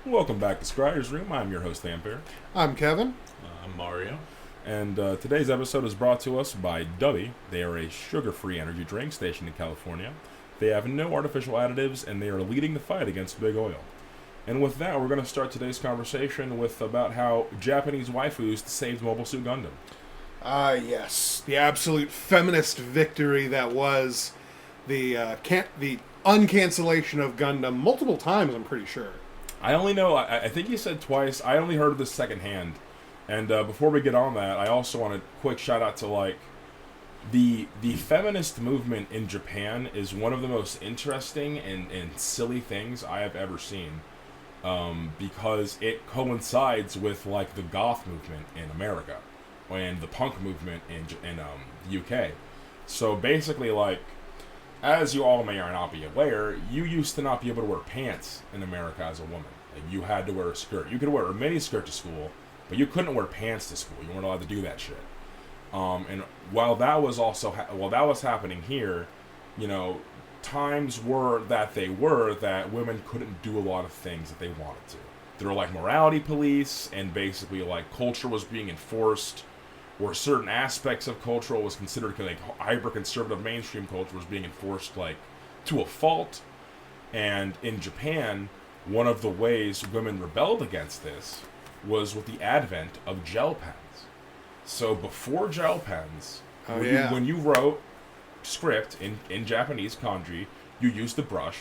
Welcome back to Scryer's Room. I'm your host, Famfare. I'm Kevin. I'm Mario. And today's episode is brought to us by Dubby. They are a sugar-free energy drink stationed in California. They have no artificial additives, and they are leading the fight against big oil. And with that, we're going to start today's conversation with about how Japanese waifus saved Mobile Suit Gundam. Yes. The absolute feminist victory that was the uncancellation of Gundam multiple times, I'm pretty sure. I only know, I think you said twice. I only heard of this secondhand. And before we get on that, I also want a quick shout out to, the feminist movement in Japan is one of the most interesting and silly things I have ever seen. Because it coincides with, the goth movement in America. And the punk movement in the UK. So basically, as you all may or not be aware, you used to not be able to wear pants in America as a woman. You had to wear a skirt. You could wear a mini skirt to school, but you couldn't wear pants to school. You weren't allowed to do that shit. And while that was happening here, times were that women couldn't do a lot of things that they wanted to. There were morality police, and basically culture was being enforced, or certain aspects of culture was considered hyper-conservative mainstream culture was being enforced to a fault. And in Japan, one of the ways women rebelled against this was with the advent of gel pens. So before gel pens, when you wrote script in Japanese kanji, you used the brush.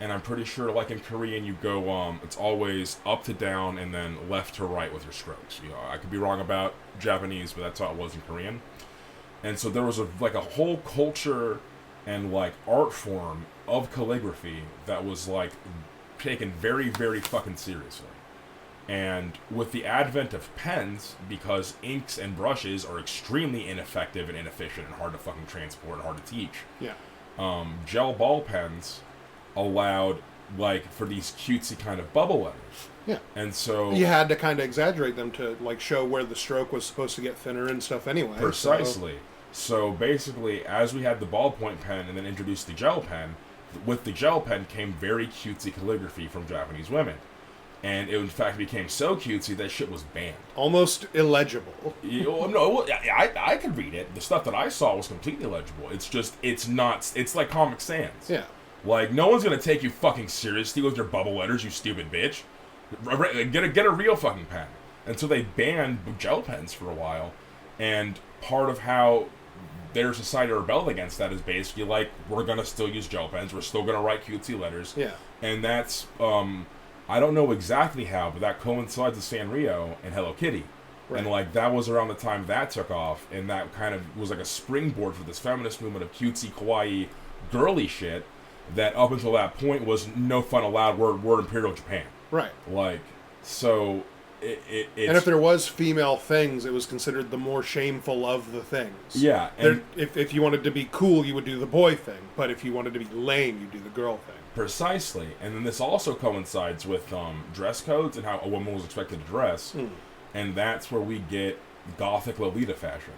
And I'm pretty sure, in Korean, you go, it's always up to down and then left to right with your strokes. I could be wrong about Japanese, but that's how it was in Korean. And so there was a whole culture and, art form of calligraphy that was, taken very, very fucking seriously. And with the advent of pens, because inks and brushes are extremely ineffective and inefficient and hard to fucking transport and hard to teach. Yeah. Gel ball pens allowed for these cutesy kind of bubble letters. Yeah. And so you had to kind of exaggerate them to show where the stroke was supposed to get thinner and stuff anyway. Precisely. So basically, as we had the ballpoint pen and then introduced the gel pen, with the gel pen came very cutesy calligraphy from Japanese women. And it in fact became so cutesy that shit was banned. Almost illegible. No, I could read it. The stuff that I saw was completely illegible. It's not, it's like Comic Sans. Yeah. No one's gonna take you fucking seriously with your bubble letters, you stupid bitch. Get a real fucking pen. And so they banned gel pens for a while, and part of how their society rebelled against that is basically we're gonna still use gel pens, we're still gonna write cutesy letters. Yeah. And that's I don't know exactly how, but that coincides with Sanrio and Hello Kitty. Right. And that was around the time that took off, and that kind of was a springboard for this feminist movement of cutesy, kawaii, girly shit. That up until that point was no fun allowed. We're Imperial Japan. Right. So it's... And if there was female things, it was considered the more shameful of the things. Yeah. And if you wanted to be cool, you would do the boy thing. But if you wanted to be lame, you'd do the girl thing. Precisely. And then this also coincides with dress codes and how a woman was expected to dress. And that's where we get Gothic Lolita fashion.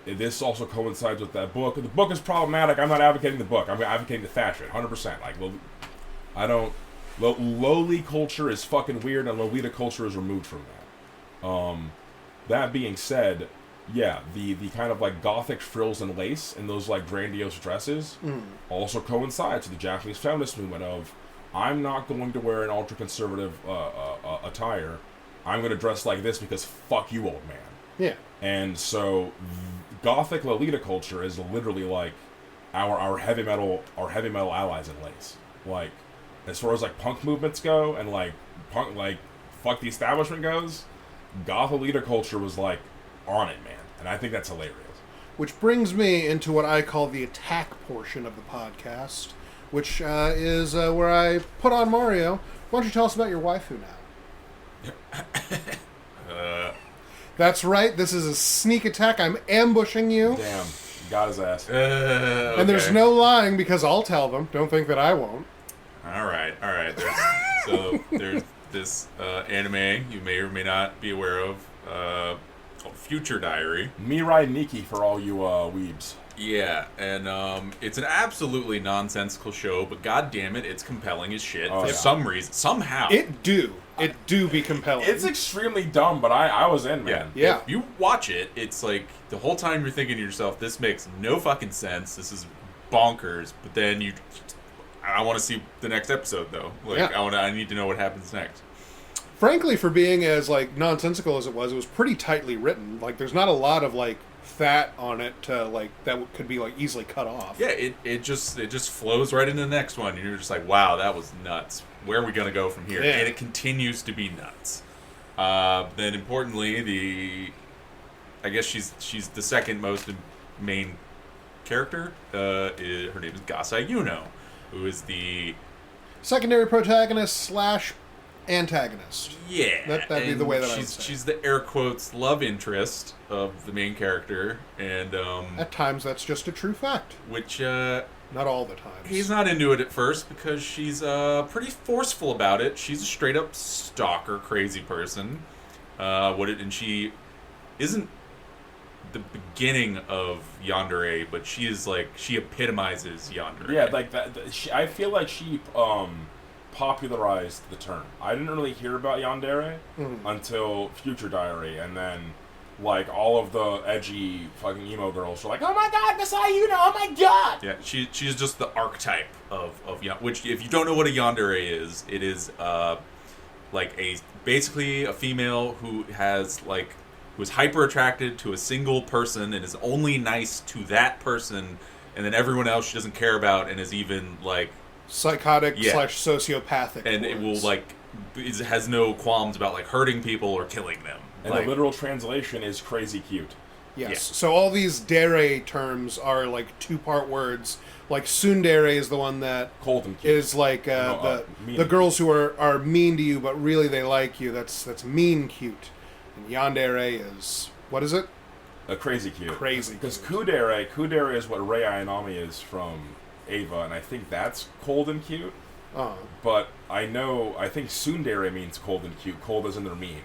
This also coincides with that book. The book is problematic. I'm not advocating the book. I'm advocating the fashion, 100%. I don't... Lowly culture is fucking weird, and Lolita culture is removed from that. That being said, yeah, the kind of Gothic frills and lace and those grandiose dresses also coincides with the Japanese feminist movement of, I'm not going to wear an ultra-conservative attire. I'm going to dress like this because fuck you, old man. Yeah. And so Gothic Lolita culture is literally our heavy metal allies in lace. As far as punk movements go and punk fuck the establishment goes, Goth Lolita culture was on it, man. And I think that's hilarious. Which brings me into what I call the attack portion of the podcast, which is where I put on Mario. Why don't you tell us about your waifu now? That's right. This is a sneak attack. I'm ambushing you. Damn. Got his ass. Okay. And there's no lying because I'll tell them. Don't think that I won't. All right. There's this anime you may or may not be aware of called Future Diary. Mirai Nikki for all you weebs. Yeah, and it's an absolutely nonsensical show, but god damn it, it's compelling as shit for some reason. Somehow. It do be compelling. It's extremely dumb, but I was in, man. Yeah. If you watch it, it's like the whole time you're thinking to yourself, this makes no fucking sense. This is bonkers. But then I want to see the next episode though. Like I need to know what happens next. Frankly, for being as like nonsensical as it was pretty tightly written. Like there's not a lot of like fat on it to like that could be like easily cut off. Yeah, it just flows right into the next one. And you're just like, wow, that was nuts. Where are we gonna go from here? Yeah. And it continues to be nuts. Then importantly, I guess she's the second most main character. Her name is Gasai Yuno, who is the secondary protagonist / antagonist. Yeah, that'd be the way that I would say. say. She's the air quotes love interest of the main character, and at times that's just a true fact. Which not all the time. He's not into it at first because she's pretty forceful about it. She's a straight up stalker, crazy person. And she isn't the beginning of yandere, but she is like she epitomizes yandere. Yeah, like that. I feel like she popularized the term. I didn't really hear about yandere until Future Diary, and then like all of the edgy fucking emo girls were like, "Oh my god, Gasai Yuno! Oh my god!" Yeah, she's just the archetype of which if you don't know what a yandere is, it is like basically a female who is hyper attracted to a single person and is only nice to that person, and then everyone else she doesn't care about and is even like psychotic / sociopathic, and it will it has no qualms about like hurting people or killing them. And the literal translation is crazy cute. Yes. Yeah. So all these dere terms are like 2-part words. Like tsundere is the one that cold and cute. Is like the girls who are mean to you, but really they like you. That's mean cute. And yandere is, what is it? Crazy cute. Crazy. Because kudere is what Rei Ayanami is from Ava, and I think that's cold and cute. But I think tsundere means cold and cute. Cold as in they're mean.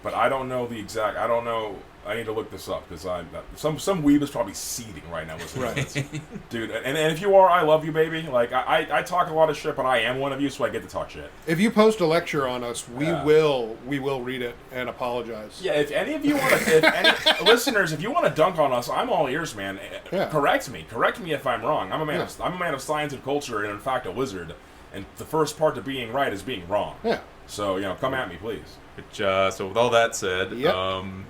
But I don't know the exact. I don't know. I need to look this up because some weeb is probably seething right now listening to this, dude. And if you are, I love you, baby. Like I talk a lot of shit, but I am one of you, so I get to talk shit. If you post a lecture on us, we will read it and apologize. Yeah, if any of you want to, if any listeners, if you want to dunk on us, I'm all ears, man. Yeah. Correct me if I'm wrong. I'm a man of science and culture, and in fact a wizard. And the first part to being right is being wrong. Yeah. So come at me, please. Which, so with all that said,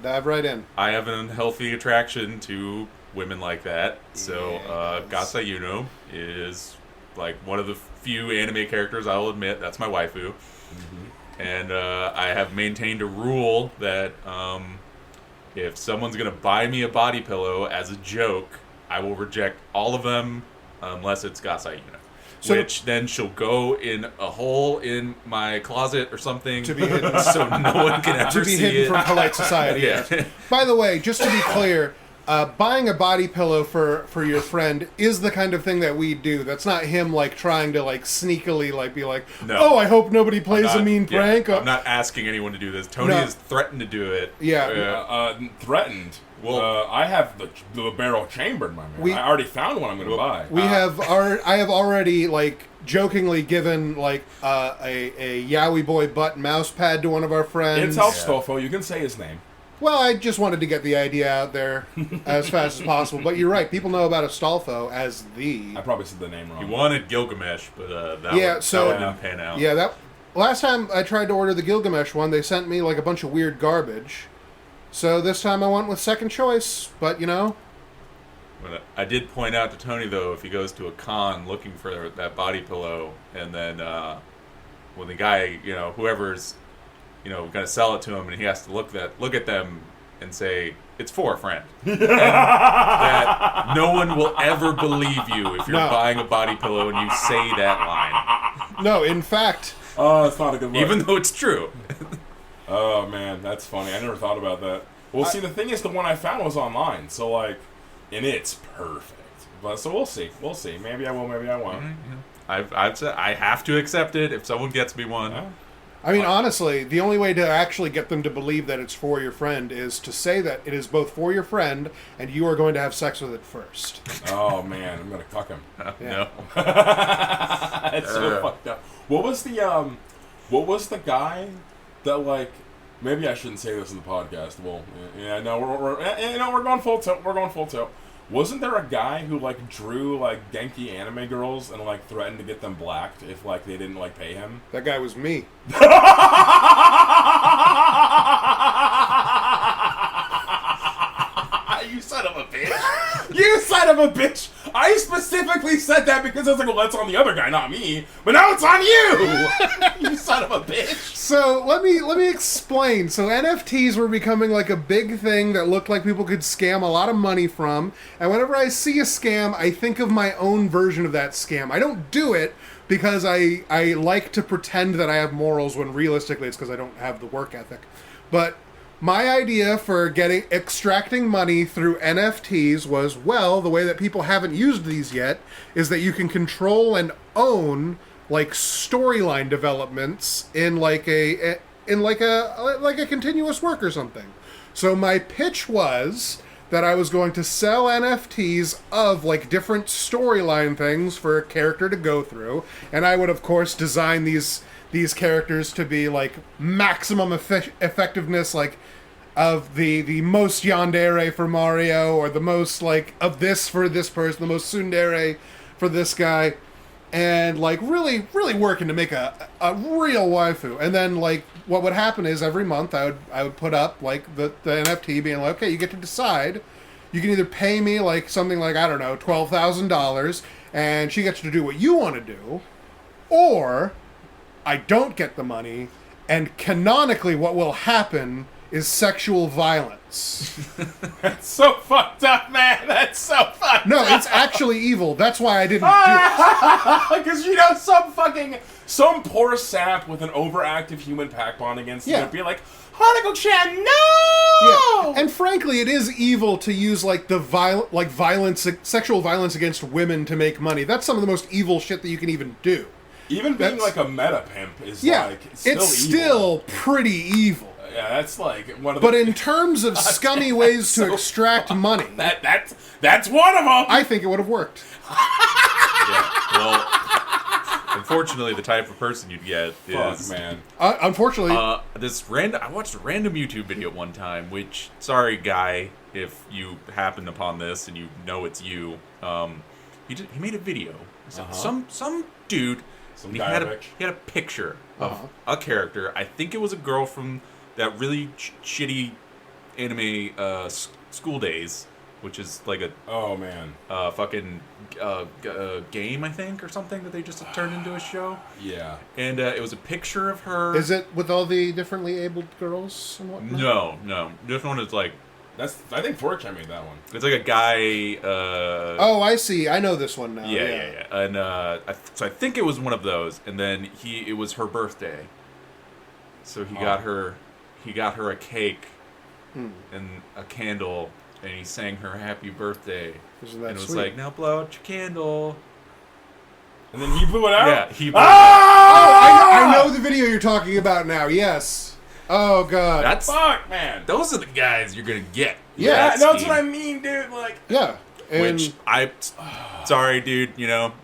dive right in. I have an unhealthy attraction to women like that. So Gasai Yuno is like one of the few anime characters I'll admit that's my waifu. Mm-hmm. And I have maintained a rule that if someone's gonna buy me a body pillow as a joke, I will reject all of them unless it's Gasai Yuno. Which then she'll go in a hole in my closet or something to be hidden, so no one can ever see it. To be hidden from polite society. Yeah. By the way, just to be clear, buying a body pillow for your friend is the kind of thing that we do. That's not him like trying to like sneakily like be like, oh, I hope nobody plays a mean prank. I'm not asking anyone to do this. Tony has threatened to do it. Yeah, threatened. Well, I have the barrel chambered, my man. I already found one I'm going to buy. I have already like jokingly given like a Yowie Boy butt mouse pad to one of our friends. It's Stolfo. You can say his name. Well, I just wanted to get the idea out there as fast as possible. But you're right. People know about Astolfo as the... I probably said the name wrong. You wanted Gilgamesh, but that didn't pan out. Yeah, that last time I tried to order the Gilgamesh one, they sent me like a bunch of weird garbage. So this time I went with second choice, but But I did point out to Tony, though, if he goes to a con looking for that body pillow, and then when the guy, whoever's, going to sell it to him, and he has to look at them and say, it's for a friend. And that no one will ever believe you if you're buying a body pillow and you say that line. No, in fact... Oh, it's not a good one. Even though it's true. Oh, man, that's funny. I never thought about that. Well, see, the thing is, the one I found was online, so, and it's perfect. But so we'll see. Maybe I will, maybe I won't. I've said I have to accept it if someone gets me one. I mean, honestly, the only way to actually get them to believe that it's for your friend is to say that it is both for your friend and you are going to have sex with it first. Oh man, I'm gonna cuck him. No. It's so fucked up. What was the guy that like? Maybe I shouldn't say this in the podcast. Well, yeah, no, we're going full tilt. We're going full tilt. Wasn't there a guy who like drew like Genki anime girls and like threatened to get them blacked if like they didn't like pay him? That guy was me. You son of a bitch! You son of a bitch! I specifically said that because I was like, well, that's on the other guy, not me. But now it's on you! You son of a bitch! So let me explain. So NFTs were becoming like a big thing that looked like people could scam a lot of money from. And whenever I see a scam, I think of my own version of that scam. I don't do it because I like to pretend that I have morals when realistically it's because I don't have the work ethic. But my idea for extracting money through NFTs was, well, the way that people haven't used these yet is that you can control and own like storyline developments in like a continuous work or something. So my pitch was that I was going to sell NFTs of like different storyline things for a character to go through, and I would of course design these characters to be like maximum effectiveness, like of the most yandere for Mario, or the most like of this for this person, the most tsundere for this guy, and like really working to make a real waifu. And then like what would happen is every month I would put up like the NFT being like, okay, you get to decide. You can either pay me like something like, I don't know, $12,000, and she gets to do what you want to do, or I don't get the money, and canonically what will happen is sexual violence. That's so fucked up, man. That's so fucked up. No, it's actually evil. That's why I didn't do it. Because, some poor sap with an overactive human pack bond against you would be like, Hanako-chan, no! Yeah. And frankly, it is evil to use like sexual violence against women to make money. That's some of the most evil shit that you can even do. Even being like a meta pimp is it's still pretty evil. Yeah, that's like one of the... But in terms of scummy ways to extract money... That's one of them! I think it would have worked. Yeah, well, unfortunately, the type of person you'd get is... Fuck, man. Unfortunately... I watched a random YouTube video one time, which, sorry, guy, if you happened upon this and you know it's you, he made a video. Some dude... He had a picture of a character. I think it was a girl from that really shitty anime School Days, which is like a fucking game, I think, or something that they just turned into a show. Yeah. And it was a picture of her. Is it with all the differently abled girls and whatnot? No. This one is like... I think Fortune made that one. It's like a guy... oh, I see. I know this one now. Yeah. And so I think it was one of those. And then it was her birthday. So he got her a cake and a candle, and he sang her happy birthday. Isn't that and it was sweet? like, now blow out your candle. And then he blew it out? Yeah, he blew it out. I know the video you're talking about now, yes. Oh, God. Fuck, man. Those are the guys you're going to get. Yeah, that's what I mean, dude. Like, yeah. And sorry, dude,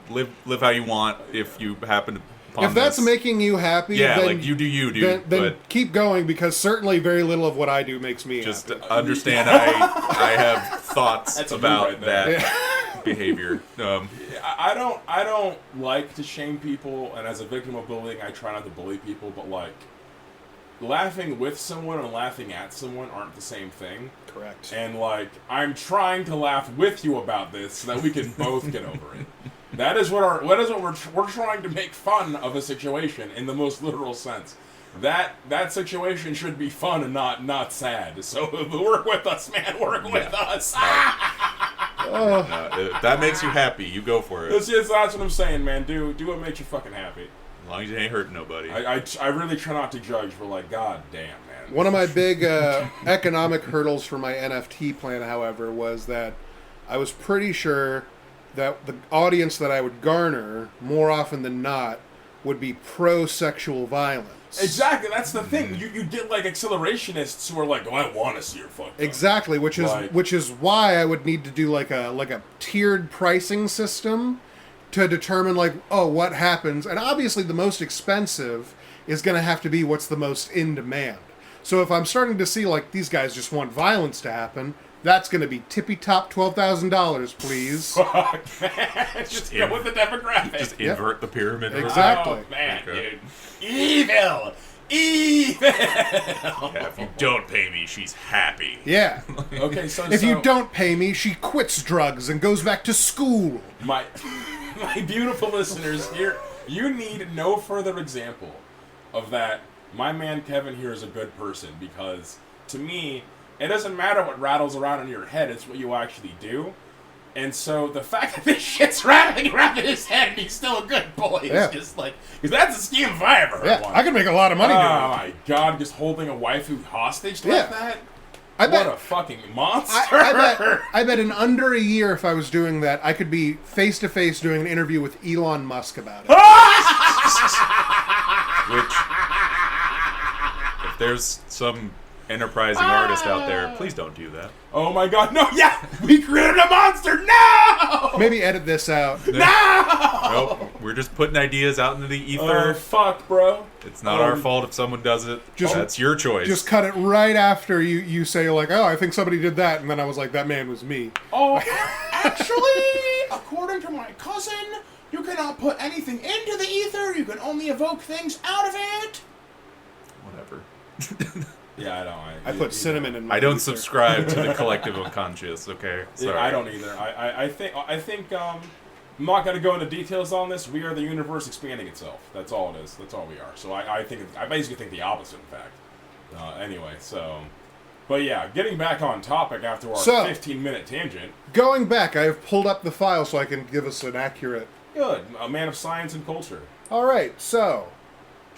live how you want if you happen to... If that's making you happy, then, like you do you, dude. Then keep going, because certainly very little of what I do makes me just happy. Understand I have thoughts about that behavior. I don't like to shame people, and as a victim of bullying, I try not to bully people, but like laughing with someone and laughing at someone aren't the same thing. Correct. And like I'm trying to laugh with you about this so that we can both get over it. That is what we're trying to make fun of a situation in the most literal sense. That situation should be fun and not sad. So work with us, man. Work with us. If that makes you happy, you go for it. That's what I'm saying, man. Do what makes you fucking happy. As long as you ain't hurting nobody. I really try not to judge, but like, god damn, man. One of my big economic hurdles for my NFT plan, however, was that I was pretty sure that the audience that I would garner, more often than not, would be pro-sexual violence. Exactly, that's the thing. You get like accelerationists who are like, "Oh, I want to see her fucked up." Exactly, which is why I would need to do like a tiered pricing system to determine like, oh, what happens. And obviously the most expensive is going to have to be what's the most in demand. So if I'm starting to see like these guys just want violence to happen, that's going to be tippy top $12,000, please. Fuck, man. Just go with the demographic. Just invert the pyramid. Exactly. Oh, man, Okay. dude. Evil! Yeah, if you don't pay me, she's happy. Yeah. Okay, so If you don't pay me, she quits drugs and goes back to school. my beautiful listeners, here you need no further example of that. My man Kevin here is a good person, because to me, it doesn't matter what rattles around in your head; it's what you actually do. And so the fact that this shit's rattling around in his head and he's still a good boy is just like, because that's a scheme if I ever heard one. I can make a lot of money doing it. Oh my god, just holding a waifu hostage like that? I What bet a fucking monster! I bet in under a year, if I was doing that, I could be face to face doing an interview with Elon Musk about it. Which, if there's some enterprising artist out there, please don't do that. Oh my god, no, yeah! We created a monster! No! Maybe edit this out. No! Nope, we're just putting ideas out into the ether. Oh, fuck, bro. It's not our fault if someone does it. That's your choice. Just cut it right after you say, like, oh, I think somebody did that, and then I was like, that man was me. Oh, actually, according to my cousin, you cannot put anything into the ether. You can only evoke things out of it. Whatever. Yeah, I don't. I put cinnamon in my I don't ether. subscribe to the collective unconscious, okay? Sorry. I don't either. I think I'm not going to go into details on this. We are the universe expanding itself. That's all it is. That's all we are. So I basically think the opposite, in fact. Anyway, so... But yeah, getting back on topic after our 15-minute tangent. Going back, I have pulled up the file so I can give us an accurate... Good. A man of science and culture. All right, so...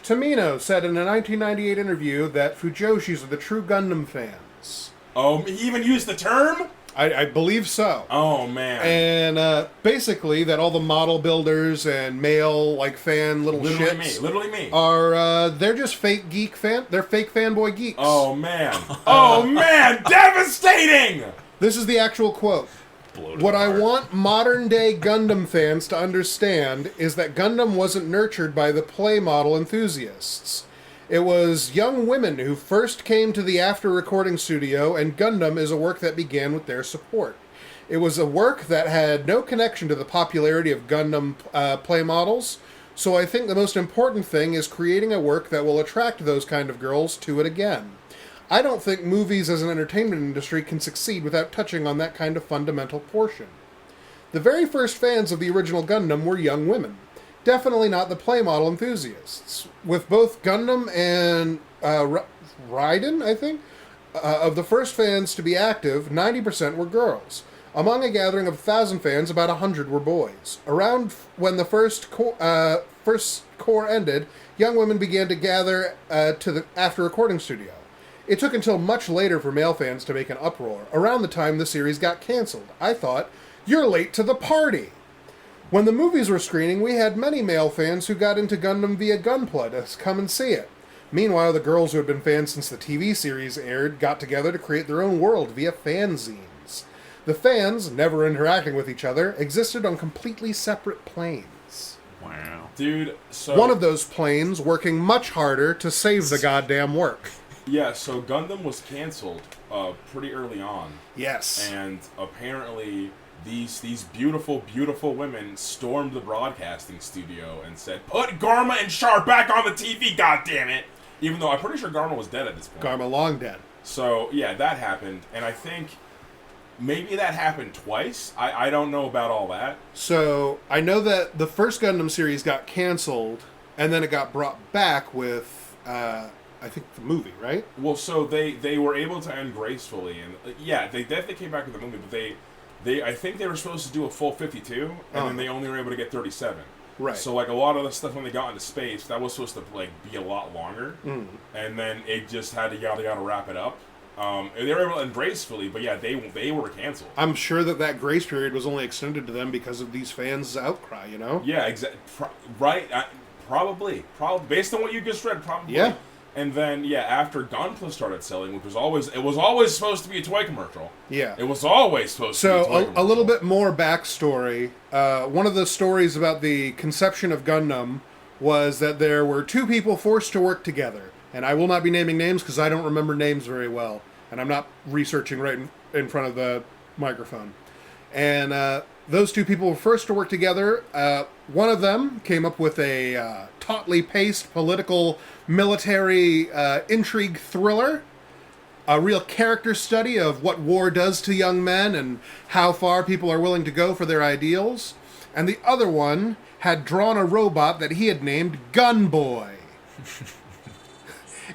Tamino said in a 1998 interview that Fujoshis are the true Gundam fans. Oh, he even used the term? I believe so. Oh, man. And basically that all the model builders and male like fan little shits Literally me. are they're just fake they're fake fanboy geeks. Oh, man. Oh, man. Devastating! This is the actual quote. What I want modern-day Gundam fans to understand is that Gundam wasn't nurtured by the play model enthusiasts. It was young women who first came to the after-recording studio, and Gundam is a work that began with their support. It was a work that had no connection to the popularity of Gundam play models, so I think the most important thing is creating a work that will attract those kind of girls to it again. I don't think movies as an entertainment industry can succeed without touching on that kind of fundamental portion. The very first fans of the original Gundam were young women. Definitely not the play model enthusiasts. With both Gundam and Raiden, I think, of the first fans to be active, 90% were girls. Among a gathering of 1,000 fans, about 100 were boys. Around when the first core ended, young women began to gather to the after-recording studio. It took until much later for male fans to make an uproar, around the time the series got cancelled. I thought, you're late to the party! When the movies were screening, we had many male fans who got into Gundam via Gunpla to come and see it. Meanwhile, the girls who had been fans since the TV series aired got together to create their own world via fanzines. The fans, never interacting with each other, existed on completely separate planes. Wow. Dude, so... One of those planes working much harder to save the goddamn work. Yeah, so Gundam was canceled pretty early on. Yes. And apparently these beautiful, beautiful women stormed the broadcasting studio and said, "Put Garma and Char back on the TV, goddammit!" Even though I'm pretty sure Garma was dead at this point. Garma long dead. So, yeah, that happened. And I think maybe that happened twice. I don't know about all that. So, I know that the first Gundam series got canceled, and then it got brought back with... I think the movie, right? Well, so they were able to end gracefully, and yeah, they definitely came back with the movie, but they I think they were supposed to do a full 52, and then they only were able to get 37. Right. So like a lot of the stuff when they got into space, that was supposed to like be a lot longer, and then it just had to yada wrap it up. They were able to end gracefully, but yeah, they were canceled. I'm sure that grace period was only extended to them because of these fans' outcry, you know? Yeah, right. Probably based on what you just read, probably. Yeah. And then after Gunpla started selling, which was always supposed to be a toy commercial. Yeah. It was always supposed to be a toy commercial. So a little bit more backstory. One of the stories about the conception of Gundam was that there were two people forced to work together. And I will not be naming names because I don't remember names very well. And I'm not researching right in front of the microphone. And those two people were forced to work together. One of them came up with a tautly paced political military intrigue thriller, a real character study of what war does to young men and how far people are willing to go for their ideals. And the other one had drawn a robot that he had named Gunboy.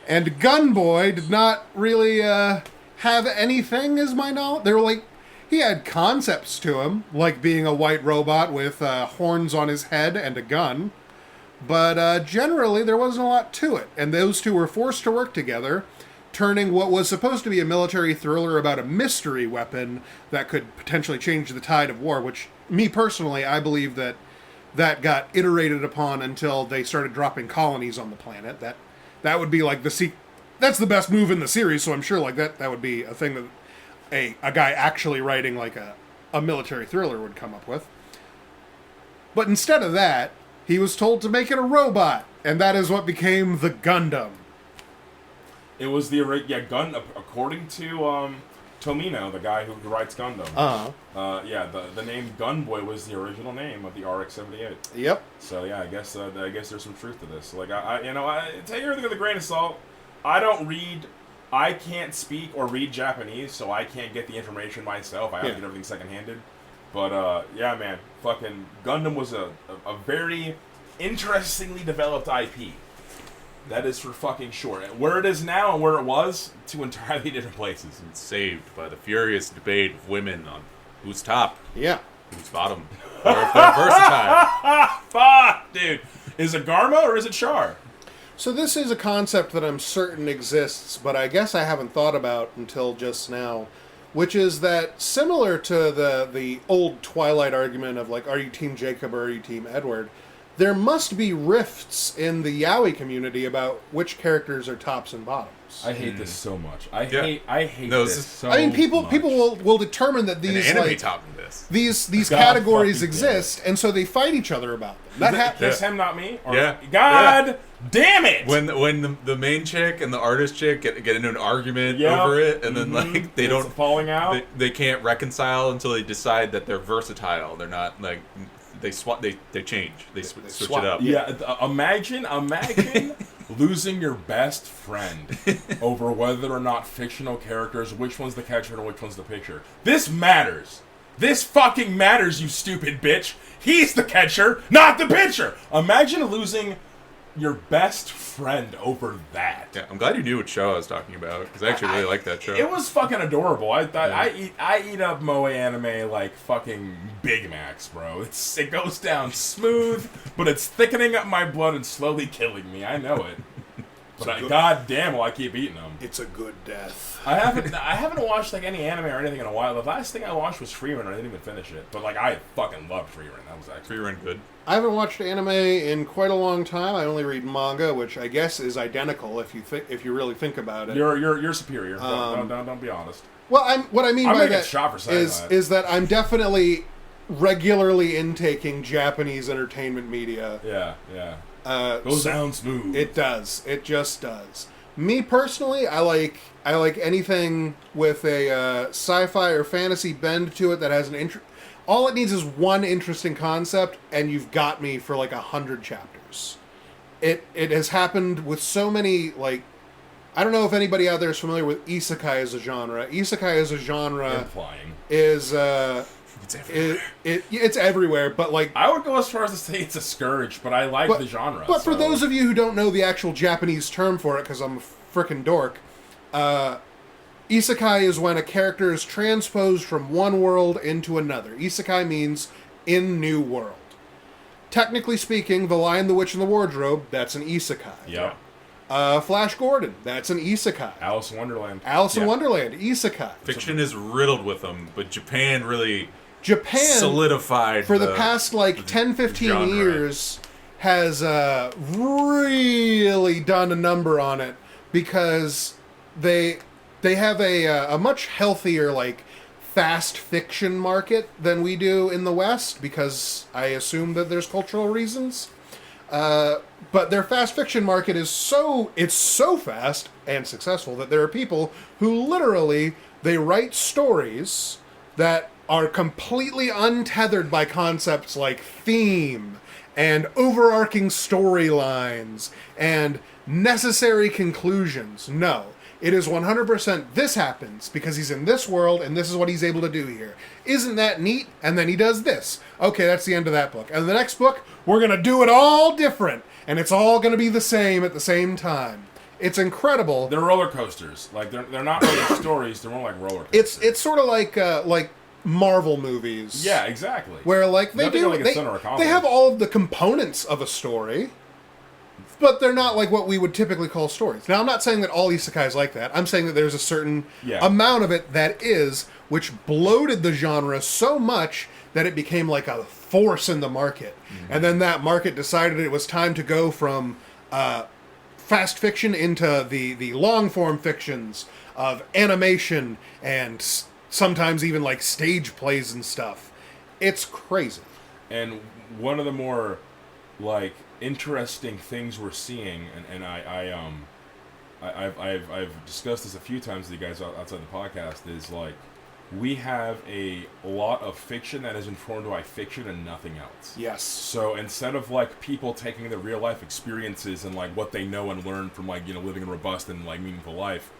And Gunboy did not really have anything, as my knowledge. They were like, he had concepts to him, like being a white robot with horns on his head and a gun. But generally, there wasn't a lot to it. And those two were forced to work together, turning what was supposed to be a military thriller about a mystery weapon that could potentially change the tide of war, which, me personally, I believe that got iterated upon until they started dropping colonies on the planet. That would be like that's the best move in the series, so I'm sure like that would be a thing that a guy actually writing like a military thriller would come up with. But instead of that, he was told to make it a robot, and that is what became the Gundam. It was according to Tomino, the guy who writes Gundam. The name Gunboy was the original name of the RX-78. Yep. So I guess there's some truth to this. Like I take everything with a grain of salt. I can't speak or read Japanese, so I can't get the information myself. I have to get everything secondhanded. But man, fucking Gundam was a very interestingly developed IP. That is for fucking sure. Where it is now and where it was, two entirely different places. It's saved by the furious debate of women on who's top, who's bottom, or if they're versatile. Fuck, dude. Is it Garma or is it Char? So this is a concept that I'm certain exists, but I guess I haven't thought about until just now, which is that similar to the old Twilight argument of like, are you Team Jacob or are you Team Edward? There must be rifts in the yaoi community about which characters are tops and bottoms. I hate this so much. I hate this so much. I mean, people will determine that these anime topping this. These categories exist, and so they fight each other about them. That's him, not me. Or, yeah. God damn it! When the main chick and the artist chick get into an argument over it, and then like they don't falling out. They can't reconcile until they decide that they're versatile. They're not like. They swap. They change. They switch it up. Yeah. Imagine losing your best friend over whether or not fictional characters, which one's the catcher and which one's the pitcher. This matters. This fucking matters, you stupid bitch. He's the catcher, not the pitcher. Imagine losing your best friend over that. Yeah, I'm glad you knew what show I was talking about, because I actually really like that show. It was fucking adorable. I eat up moe anime like fucking Big Macs, bro. It goes down smooth, but it's thickening up my blood and slowly killing me. I know it. But god damn, will I keep eating them? It's a good death. I haven't watched like any anime or anything in a while. The last thing I watched was Freerun. I didn't even finish it, but like I fucking loved Freerun. That was actually Freerun good. I haven't watched anime in quite a long time. I only read manga, which I guess is identical if you really think about it. You're superior. Don't be honest. Well, what I mean by that shot for is that I'm definitely regularly intaking Japanese entertainment media. Yeah. Goes down smooth. It does. It just does. Me personally, I like anything with a sci-fi or fantasy bend to it that has an all it needs is one interesting concept, and you've got me for like 100 chapters. It has happened with so many, like, I don't know if anybody out there is familiar with isekai as a genre. Isekai as a genre implying is it's everywhere. It's everywhere, but like I would go as far as to say it's a scourge, but I like the genre. But for those of you who don't know the actual Japanese term for it, because I'm a frickin' dork, isekai is when a character is transposed from one world into another. Isekai means in new world. Technically speaking, The Lion, the Witch, and the Wardrobe, that's an isekai. Yeah. Flash Gordon, that's an isekai. Alice in Wonderland, isekai. Fiction is riddled with them, but Japan solidified for the past like 10-15 years has really done a number on it because they have a much healthier like fast fiction market than we do in the West, because I assume that there's cultural reasons. But their fast fiction market is so fast and successful that there are people who literally they write stories that are completely untethered by concepts like theme and overarching storylines and necessary conclusions. No. It is 100% this happens because he's in this world and this is what he's able to do here. Isn't that neat? And then he does this. Okay, that's the end of that book. And the next book, we're going to do it all different. And it's all going to be the same at the same time. It's incredible. They're roller coasters. Like, they're not really stories. They're more like roller coasters. It's sort of like Marvel movies. Yeah, exactly. Where, like, they have all of the components of a story, but they're not like what we would typically call stories. Now, I'm not saying that all isekai is like that. I'm saying that there's a certain amount of it that is, which bloated the genre so much that it became like a force in the market. Mm-hmm. And then that market decided it was time to go from fast fiction into the long-form fictions of animation and sometimes even like stage plays and stuff. It's crazy. And one of the more like interesting things we're seeing, and I've discussed this a few times with you guys outside the podcast, is like we have a lot of fiction that is informed by fiction and nothing else. Yes. So instead of like people taking their real life experiences and like what they know and learn from like, you know, living a robust and like meaningful life,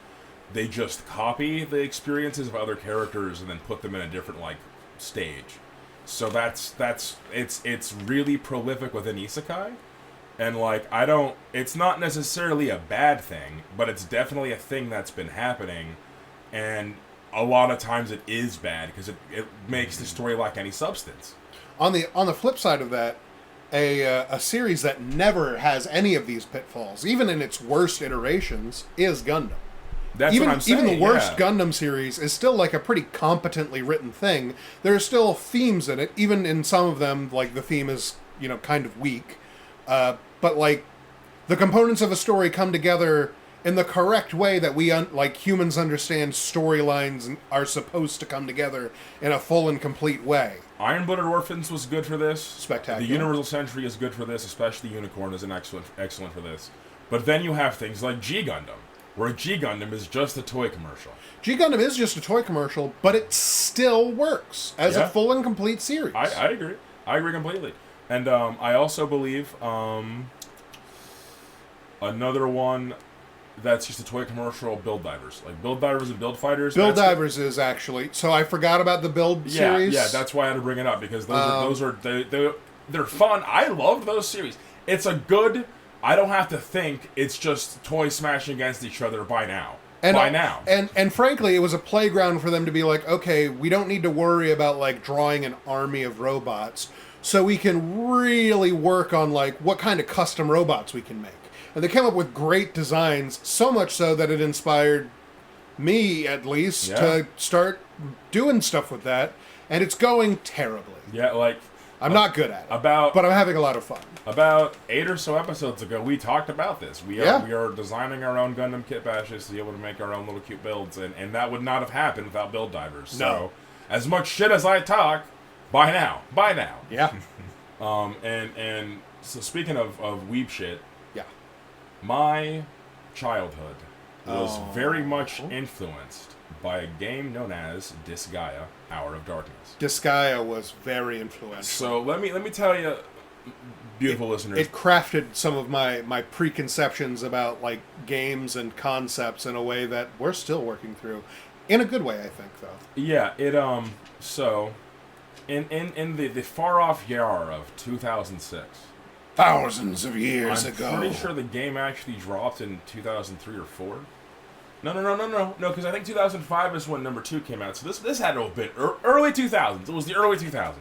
they just copy the experiences of other characters and then put them in a different like stage. So it's really prolific within isekai. And, like, it's not necessarily a bad thing, but it's definitely a thing that's been happening, and a lot of times it is bad, because it makes the story lack any substance. On the flip side of that, a series that never has any of these pitfalls, even in its worst iterations, is Gundam. That's what I'm saying. Even the worst Gundam series is still, like, a pretty competently written thing. There are still themes in it, even in some of them, like, the theme is, you know, kind of weak. But, like, the components of a story come together in the correct way that we, like, humans understand storylines are supposed to come together in a full and complete way. Iron-Blooded Orphans was good for this. Spectacular. The Universal Century is good for this, especially Unicorn is excellent for this. But then you have things like G Gundam, where G Gundam is just a toy commercial. G Gundam is just a toy commercial, but it still works as a full and complete series. I agree. I agree completely. And I also believe another one that's just a toy commercial, Build Divers. Like Build Divers and Build Fighters. Build Divers is actually... So I forgot about the Build series. Yeah, that's why I had to bring it up, because they're fun. I loved those series. It's a good... I don't have to think. It's just toys smashing against each other by now. And frankly, it was a playground for them to be like, okay, we don't need to worry about like drawing an army of robots, so we can really work on like what kind of custom robots we can make. And they came up with great designs, so much so that it inspired me, at least, to start doing stuff with that. And it's going terribly. Yeah, like... I'm not good at it, but I'm having a lot of fun. About 8 or so episodes ago, we talked about this. We are designing our own Gundam kit bashes to be able to make our own little cute builds, and that would not have happened without Build Divers. No. So, as much shit as I talk, buy now. Yeah. And so speaking of weeb shit, yeah, my childhood was very much influenced by a game known as Disgaea, Hour of Darkness. Disgaea was very influential. So let me tell you, beautiful listeners. It crafted some of my preconceptions about like games and concepts in a way that we're still working through. In a good way, I think, though. Yeah, so in the far off year of 2006. Thousands of years ago. I'm pretty sure the game actually dropped in 2003 or 4. No, because I think 2005 is when number 2 came out. So this had to have been early 2000s. It was the early 2000s.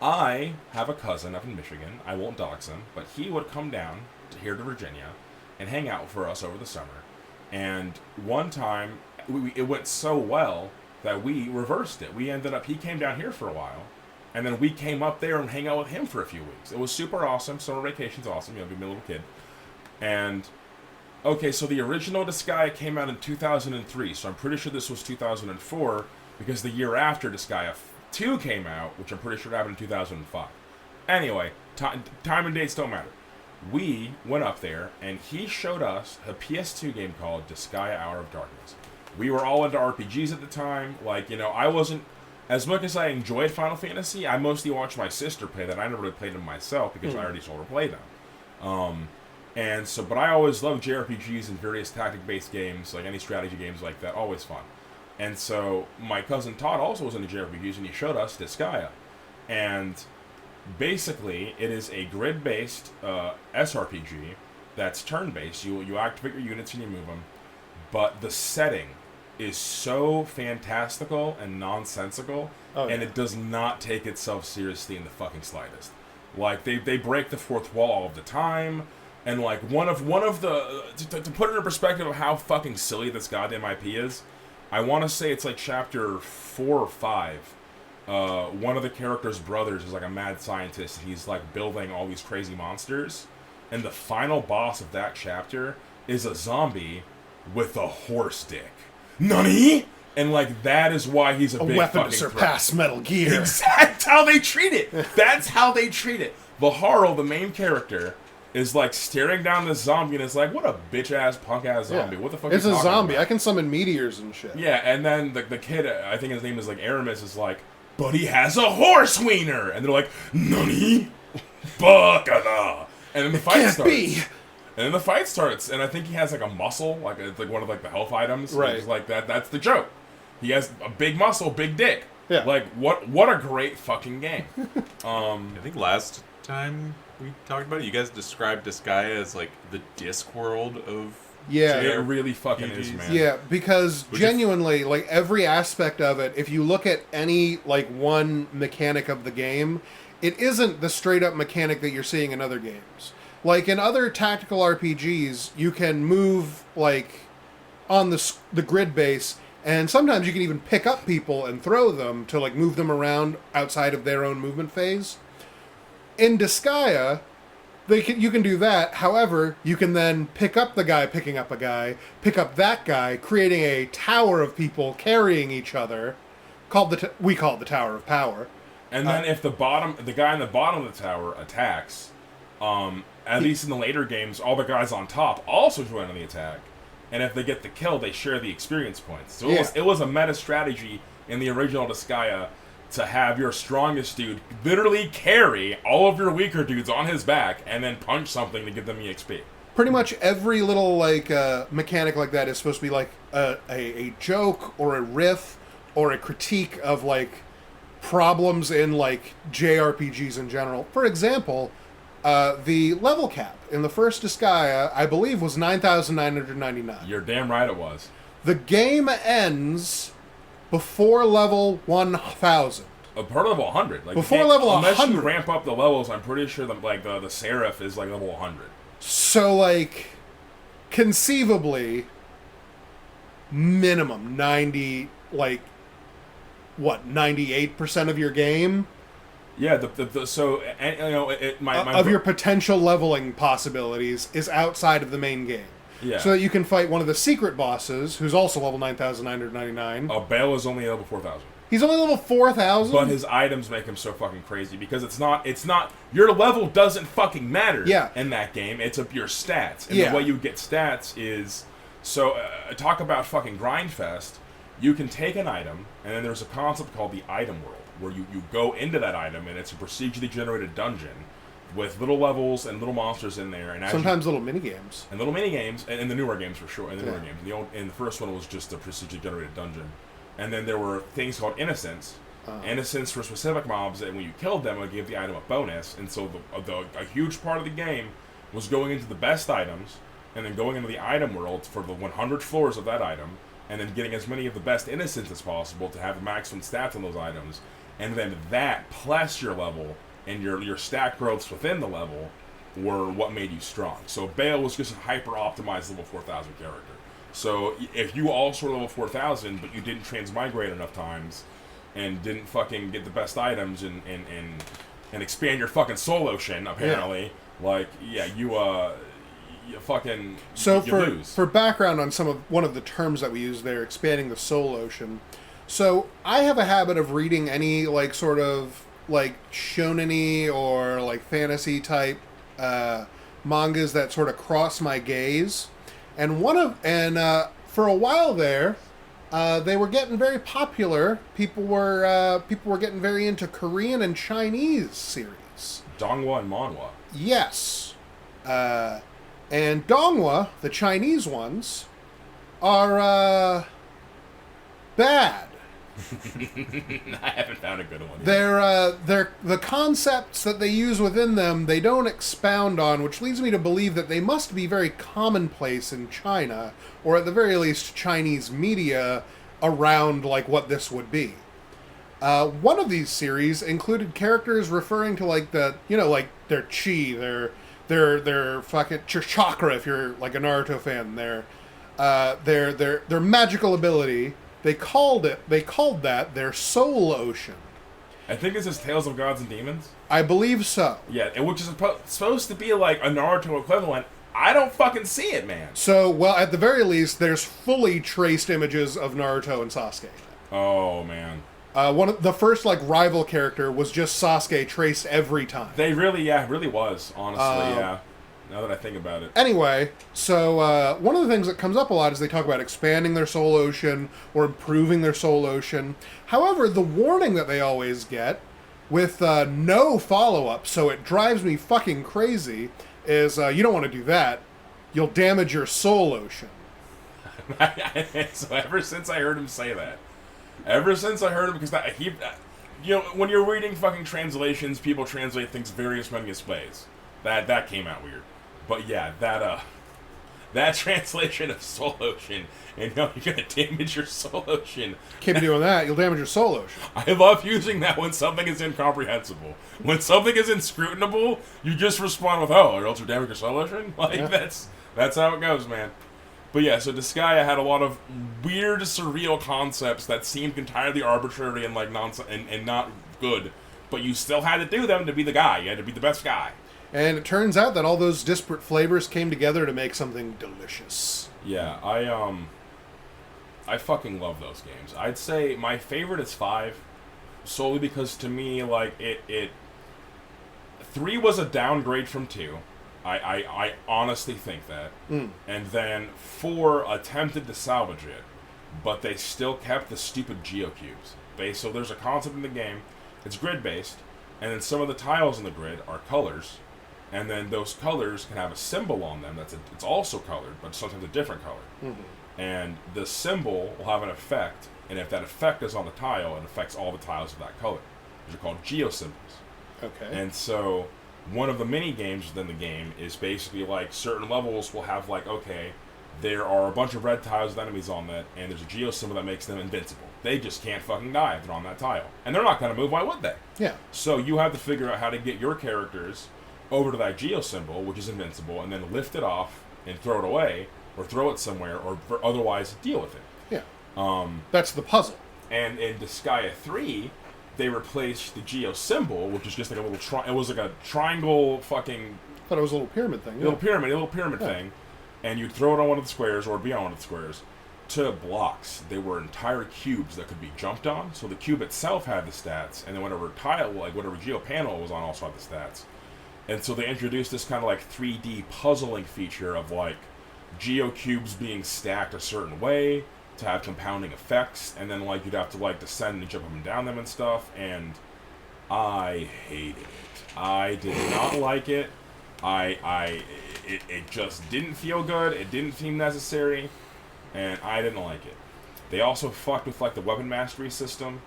I have a cousin up in Michigan. I won't dox him, but he would come down here to Virginia and hang out for us over the summer. And one time, it went so well that we reversed it. He came down here for a while, And then we came up there and hang out with him for a few weeks. It was super awesome. Summer vacation's awesome. You know, being a little kid. And, okay, so the original Disgaea came out in 2003. So I'm pretty sure this was 2004. Because the year after Disgaea 2 came out, which I'm pretty sure happened in 2005. Anyway, time and dates don't matter. We went up there, and he showed us a PS2 game called Disgaea Hour of Darkness. We were all into RPGs at the time. Like, you know, I wasn't... As much as I enjoyed Final Fantasy, I mostly watched my sister play that. I never really played them myself because I already saw her play them. And so, but I always loved JRPGs and various tactic-based games, like any strategy games like that. Always fun. And so my cousin Todd also was into JRPGs, and he showed us Disgaea. And basically, it is a grid-based SRPG that's turn-based. You activate your units and you move them. But the setting is so fantastical and nonsensical, and it does not take itself seriously in the fucking slightest. Like, they break the fourth wall all of the time, and like one of the to put it in perspective of how fucking silly this goddamn IP is, I want to say it's like chapter 4 or 5. One of the characters' brothers is like a mad scientist, and he's like building all these crazy monsters, and the final boss of that chapter is a zombie with a horse dick. Nani? And like that is why he's a big weapon fucking to surpass threat. Metal Gear. That's how they treat it. That's how they treat it. Vaharo, the main character, is like staring down this zombie and is like, "What a bitch ass punk ass zombie! Yeah. What the fuck?" It's are you a talking zombie. about? I can summon meteors and shit. Yeah, and then the kid, I think his name is like Aramis, is like, "But he has a horse wiener," and they're like, "Nani? Bakana!" And then the fight Can't starts. be. And then the fight starts, and I think he has like a muscle, like it's like one of like the health items. Right. It's like that. That's the joke. He has a big muscle, big dick. Yeah. Like what a great fucking game. I think last time we talked about it, you guys described Disgaea as like the Discworld of Yeah. It really fucking is, man. Yeah, because genuinely, like every aspect of it, if you look at any like one mechanic of the game, it isn't the straight up mechanic that you're seeing in other games. Like in other tactical RPGs, you can move like on the grid base, and sometimes you can even pick up people and throw them to like move them around outside of their own movement phase. In Disgaea, you can do that. However, you can then pick up the guy picking up a guy, pick up that guy, creating a tower of people carrying each other. We call it the Tower of Power. And then if the guy in the bottom of the tower attacks, at least in the later games, all the guys on top also join in the attack. And if they get the kill, they share the experience points. So it was a meta strategy in the original Disgaea to have your strongest dude literally carry all of your weaker dudes on his back and then punch something to give them EXP. Pretty much every little like mechanic like that is supposed to be like a joke or a riff or a critique of like problems in like JRPGs in general. For example, the level cap in the first Disgaea, I believe, was 9,999. You're damn right it was. The game ends before level 1,000. Part of level 100. Like Before level unless 100. you ramp up the levels, I'm pretty sure that like the Seraph is like level 100. So like, conceivably, minimum 90, like, what, 98% of your game? Yeah, so and, you know my your potential leveling possibilities is outside of the main game. Yeah. So that you can fight one of the secret bosses, who's also level 9,999. Bale is only level 4,000. He's only level 4,000? But his items make him so fucking crazy because it's not your level doesn't fucking matter in that game. It's your stats. And the way you get stats is talk about fucking Grindfest. You can take an item, and then there's a concept called the item world, where you go into that item, and it's a procedurally generated dungeon with little levels and little monsters in there, and sometimes little mini games. And little mini games, and in the newer games for sure. In the newer games, the first one was just a procedurally generated dungeon, and then there were things called innocents. Innocents for specific mobs, and when you killed them, it would give the item a bonus. And so a huge part of the game was going into the best items, and then going into the item world for the 100 floors of that item, and then getting as many of the best innocents as possible to have the maximum stats on those items. And then that, plus your level, and your stat growths within the level, were what made you strong. So Bale was just a hyper-optimized level 4,000 character. So if you also were level 4,000, but you didn't transmigrate enough times, and didn't fucking get the best items and expand your fucking soul ocean, apparently, you fucking so you lose. For background on one of the terms that we use there, expanding the soul ocean. So I have a habit of reading any like sort of like shonen-y or like fantasy type mangas that sort of cross my gaze, and for a while there, they were getting very popular. People were getting very into Korean and Chinese series. Donghua and Manhwa. Yes. And Donghua, the Chinese ones, are bad. I haven't found a good one. They're the concepts that they use within them, they don't expound on, which leads me to believe that they must be very commonplace in China, or at the very least Chinese media around like what this would be. One of these series included characters referring to like like their chi, their fucking chakra, if you're like a Naruto fan, their magical ability. They called that their soul ocean. I think this is Tales of Gods and Demons. I believe so. Yeah, and which is supposed to be like a Naruto equivalent. I don't fucking see it, man. So, well, at the very least, there's fully traced images of Naruto and Sasuke. Oh man. One of the first like rival character was just Sasuke traced every time. They really was, honestly, yeah. Now that I think about it. Anyway, so one of the things that comes up a lot is they talk about expanding their soul ocean or improving their soul ocean. However, the warning that they always get, with no follow-up, so it drives me fucking crazy, is you don't want to do that. You'll damage your soul ocean. So ever since I heard him say that, because when you're reading fucking translations, people translate things various ways. That came out weird. But yeah, that translation of soul ocean, and you're gonna damage your soul ocean. Can't be doing that. You'll damage your soul ocean. I love using that when something is incomprehensible. When something is inscrutable, you just respond with, "Oh, or else you damage your soul ocean." That's how it goes, man. But yeah, so Disgaea had a lot of weird, surreal concepts that seemed entirely arbitrary and like nonsense and not good. But you still had to do them to be the guy. You had to be the best guy. And it turns out that all those disparate flavors came together to make something delicious. Yeah, I fucking love those games. I'd say my favorite is 5, solely because to me, like, it 3 was a downgrade from 2. I honestly think that. And then 4 attempted to salvage it, but they still kept the stupid geocubes. So there's a concept in the game, it's grid-based, and then some of the tiles in the grid are colors. And then those colors can have a symbol on them it's also colored, but sometimes a different color. Mm-hmm. And the symbol will have an effect, and if that effect is on the tile, it affects all the tiles of that color, which are called geosymbols. Okay. And so one of the mini games within the game is basically like certain levels will have like, okay, there are a bunch of red tiles with enemies on that, and there's a geosymbol that makes them invincible. They just can't fucking die if they're on that tile. And they're not going to move, why would they? Yeah. So you have to figure out how to get your characters over to that geosymbol, which is invincible, and then lift it off and throw it away, or throw it somewhere, or otherwise deal with it. Yeah. That's the puzzle. And in Disgaea 3, they replaced the geosymbol, which is just like a little it was like a triangle fucking... I thought it was a little pyramid thing. A little pyramid thing. And you'd throw it on one of the squares, or be on one of the squares, to blocks. They were entire cubes that could be jumped on, so the cube itself had the stats, and then whatever tile, like whatever geo panel it was on also had the stats. And so they introduced this kind of like 3D puzzling feature of like geocubes being stacked a certain way to have compounding effects, and then like you'd have to like descend and jump up and down them and stuff, and I hated it. I did not like it. It just didn't feel good. It didn't seem necessary, and I didn't like it. They also fucked with like the weapon mastery system.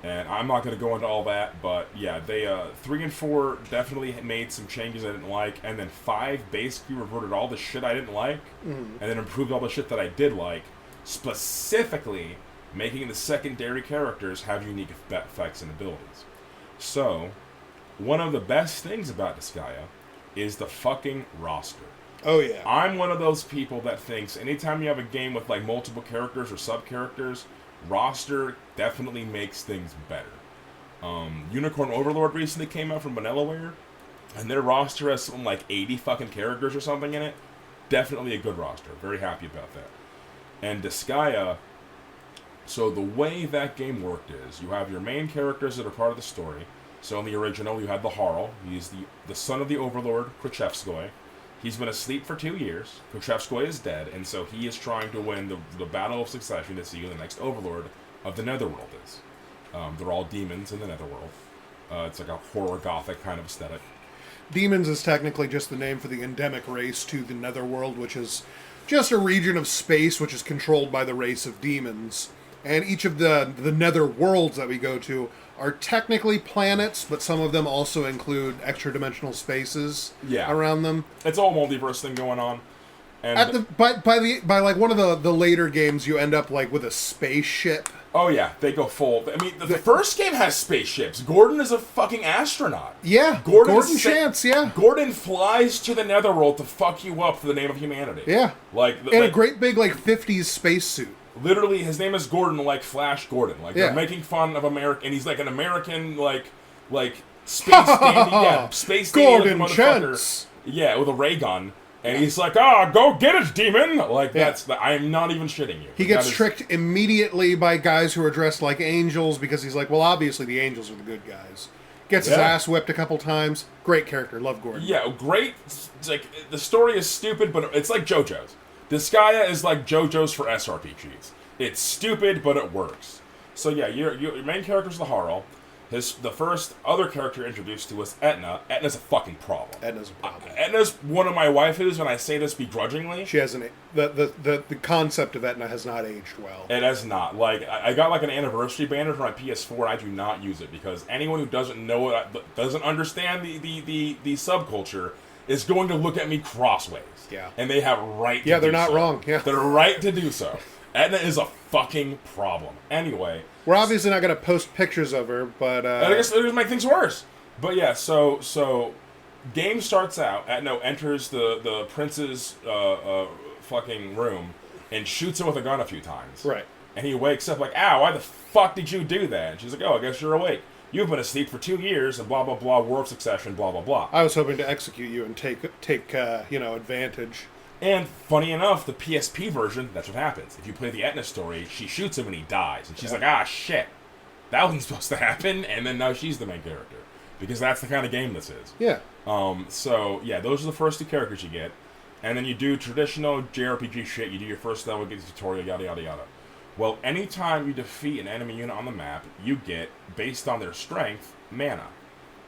And I'm not going to go into all that, but yeah, they 3 and 4 definitely made some changes I didn't like, and then 5 basically reverted all the shit I didn't like, and then improved all the shit that I did like, specifically making the secondary characters have unique effects and abilities. So, one of the best things about Disgaea is the fucking roster. Oh yeah. I'm one of those people that thinks anytime you have a game with like multiple characters or sub-characters, roster definitely makes things better. Unicorn Overlord recently came out from Vanillaware, and their roster has something like 80 fucking characters or something in it. Definitely a good roster. Very happy about that. And Disgaea, so the way that game worked is, you have your main characters that are part of the story. So in the original, you had the Harl. He's the son of the Overlord, Khrushchevskoy. He's been asleep for 2 years. Khrushchevskoy is dead, and so he is trying to win the battle of succession to see who the next Overlord of the Netherworld is. They're all demons in the Netherworld. It's like a horror gothic kind of aesthetic. Demons is technically just the name for the endemic race to the Netherworld, which is just a region of space which is controlled by the race of demons. And each of the nether worlds that we go to are technically planets, but some of them also include extra-dimensional spaces around them. It's all multiverse thing going on. And by like one of the later games, you end up like with a spaceship. Oh yeah, they go full. I mean, the first game has spaceships. Gordon is a fucking astronaut. Yeah, Gordon Chance. Yeah, Gordon flies to the Netherworld to fuck you up for the name of humanity. Yeah, in a great big like 50s spacesuit. Literally, his name is Gordon, like Flash Gordon. Like they're making fun of America, and he's like an American like space dandy, space dandy Gordon Chance. Yeah, with a ray gun. And he's like, go get it, demon! Like, I'm not even shitting you. He gets tricked immediately by guys who are dressed like angels because he's like, well, obviously the angels are the good guys. Gets his ass whipped a couple times. Great character. Love Gordon. Yeah, great. It's like, the story is stupid, but it's like JoJo's. Disgaea is like JoJo's for SRPGs. It's stupid, but it works. So yeah, your main character's the Harl. The first other character introduced to us, Etna. Etna's a fucking problem. Etna's one of my waifus, and I say this begrudgingly. She hasn't. The concept of Etna has not aged well. It has not. Like, I got like an anniversary banner for my PS4. I do not use it because anyone who doesn't know it, doesn't understand the subculture, is going to look at me crossways. Yeah. And they have right to do so. Yeah, they're not wrong. Yeah. They're right to do so. Etna is a fucking problem. Anyway. We're obviously not going to post pictures of her, but... I guess it would make things worse. But yeah, so game starts out, Etna enters the prince's fucking room and shoots him with a gun a few times. Right. And he wakes up like, ow, why the fuck did you do that? And she's like, oh, I guess you're awake. You've been asleep for 2 years and blah, blah, blah, war of succession, blah, blah, blah. I was hoping to execute you and take advantage. And funny enough, the PSP version, that's what happens. If you play the Etna story, she shoots him and he dies. And she's like, ah, shit. That wasn't supposed to happen. And then now she's the main character. Because that's the kind of game this is. Yeah. So, yeah, those are the first two characters you get. And then you do traditional JRPG shit. You do your first level, get the tutorial, yada, yada, yada. Well, anytime you defeat an enemy unit on the map, you get, based on their strength, mana.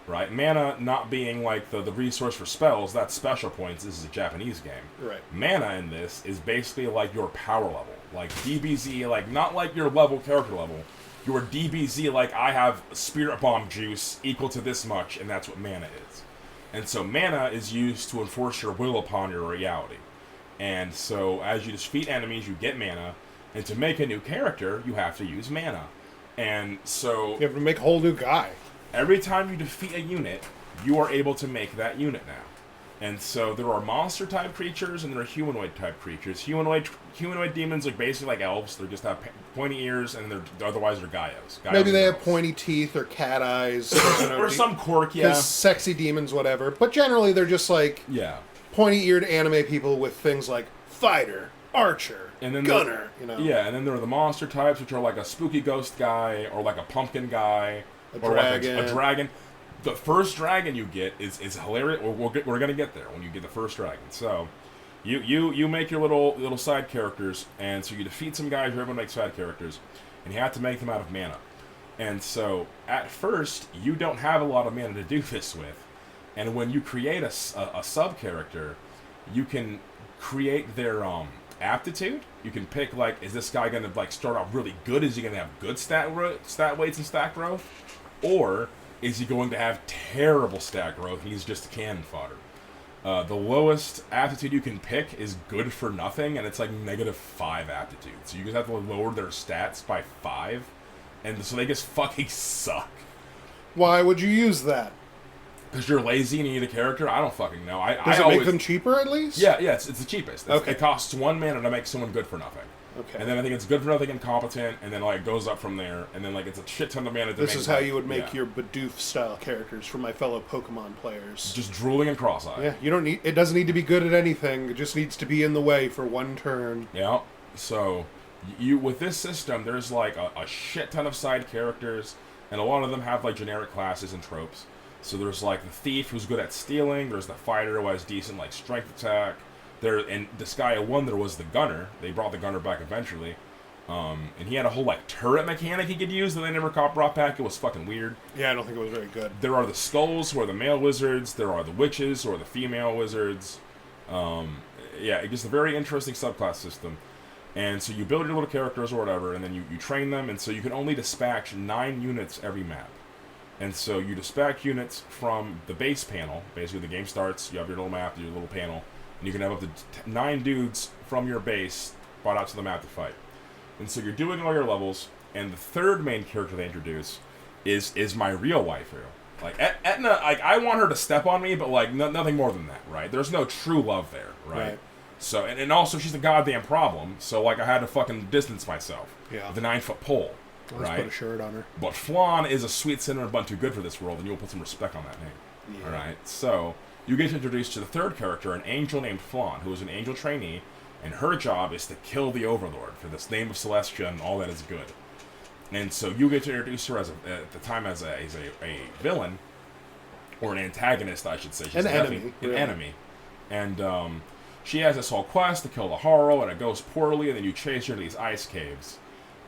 Right? Mana not being like the resource for spells, that's special points. This is a Japanese game. Right. Mana in this is basically like your power level. Like DBZ, like not like your character level. Your DBZ, like I have Spirit Bomb juice equal to this much, and that's what mana is. And so mana is used to enforce your will upon your reality. And so as you defeat enemies, you get mana. And to make a new character, you have to use mana. And so... You have to make a whole new guy. Every time you defeat a unit, you are able to make that unit now. And so there are monster-type creatures and there are humanoid-type creatures. Humanoid demons are basically like elves. They just have pointy ears and otherwise they're Gaios. Maybe they have pointy teeth or cat eyes. Or some quirk, yeah. Sexy demons, whatever. But generally they're just like pointy-eared anime people with things like fighter, archer, and then gunner. Yeah, and then there are the monster types, which are like a spooky ghost guy or like a pumpkin guy. A dragon. Like a dragon. The first dragon you get is hilarious. We're going to get there when you get the first dragon. So, you make your little side characters, and so you defeat some guys. Everyone makes side characters, and you have to make them out of mana. And so, at first, you don't have a lot of mana to do this with. And when you create a sub character, you can create their aptitude. You can pick like, is this guy going to start out really good? Is he going to have good stat weights and stat growth? Or is he going to have terrible stat growth and he's just cannon fodder? The lowest aptitude you can pick is good for nothing, and it's like -5 aptitude. So you just have to lower their stats by 5, and so they just fucking suck. Why would you use that? Because you're lazy and you need a character? I don't fucking know. Does it make them cheaper at least? Yeah, it's the cheapest. Okay. It costs 1 mana to make someone good for nothing. Okay. And then I think it's good for nothing incompetent, and then like it goes up from there, and then like it's a shit ton of mana. This is how you would make your Bidoof style characters for my fellow Pokemon players. Just drooling and cross-eyed. Yeah, you don't need. It doesn't need to be good at anything. It just needs to be in the way for one turn. Yeah. So, you with this system, there's like a shit ton of side characters, and a lot of them have like generic classes and tropes. So there's like the thief who's good at stealing. There's the fighter who has decent like strength attack. There in Disgaea 1 there was the gunner. They brought the gunner back eventually, and he had a whole like turret mechanic he could use that they never brought back. It was fucking weird. Yeah, I don't think it was very good. There are the skulls who are the male wizards. There are the witches who are the female wizards. Yeah, it's just a very interesting subclass system. And so you build your little characters or whatever, and then you train them, and so you can only dispatch 9 units every map. And so you dispatch units from the base panel. Basically, the game starts, you have your little map, your little panel, and you can have up to 9 dudes from your base brought out to the map to fight. And so you're doing all your levels, and the third main character they introduce is my real waifu. Like, Etna, like, I want her to step on me, but, like, nothing more than that, right? There's no true love there, right? So, and also, she's a goddamn problem, so, like, I had to fucking distance myself. Yeah. The 9-foot pole. Let's put a shirt on her. But Flan is a sweet cinnamon bun too good for this world, and you will put some respect on that name. Yeah. Alright, so you get introduced to the third character, an angel named Flan, who is an angel trainee, and her job is to kill the Overlord for this name of Celestia and all that is good. And so you get to introduce her as at the time as a villain, or an antagonist, I should say. She's an enemy. An enemy. And she has this whole quest to kill the Haro, and it goes poorly, and then you chase her to these ice caves.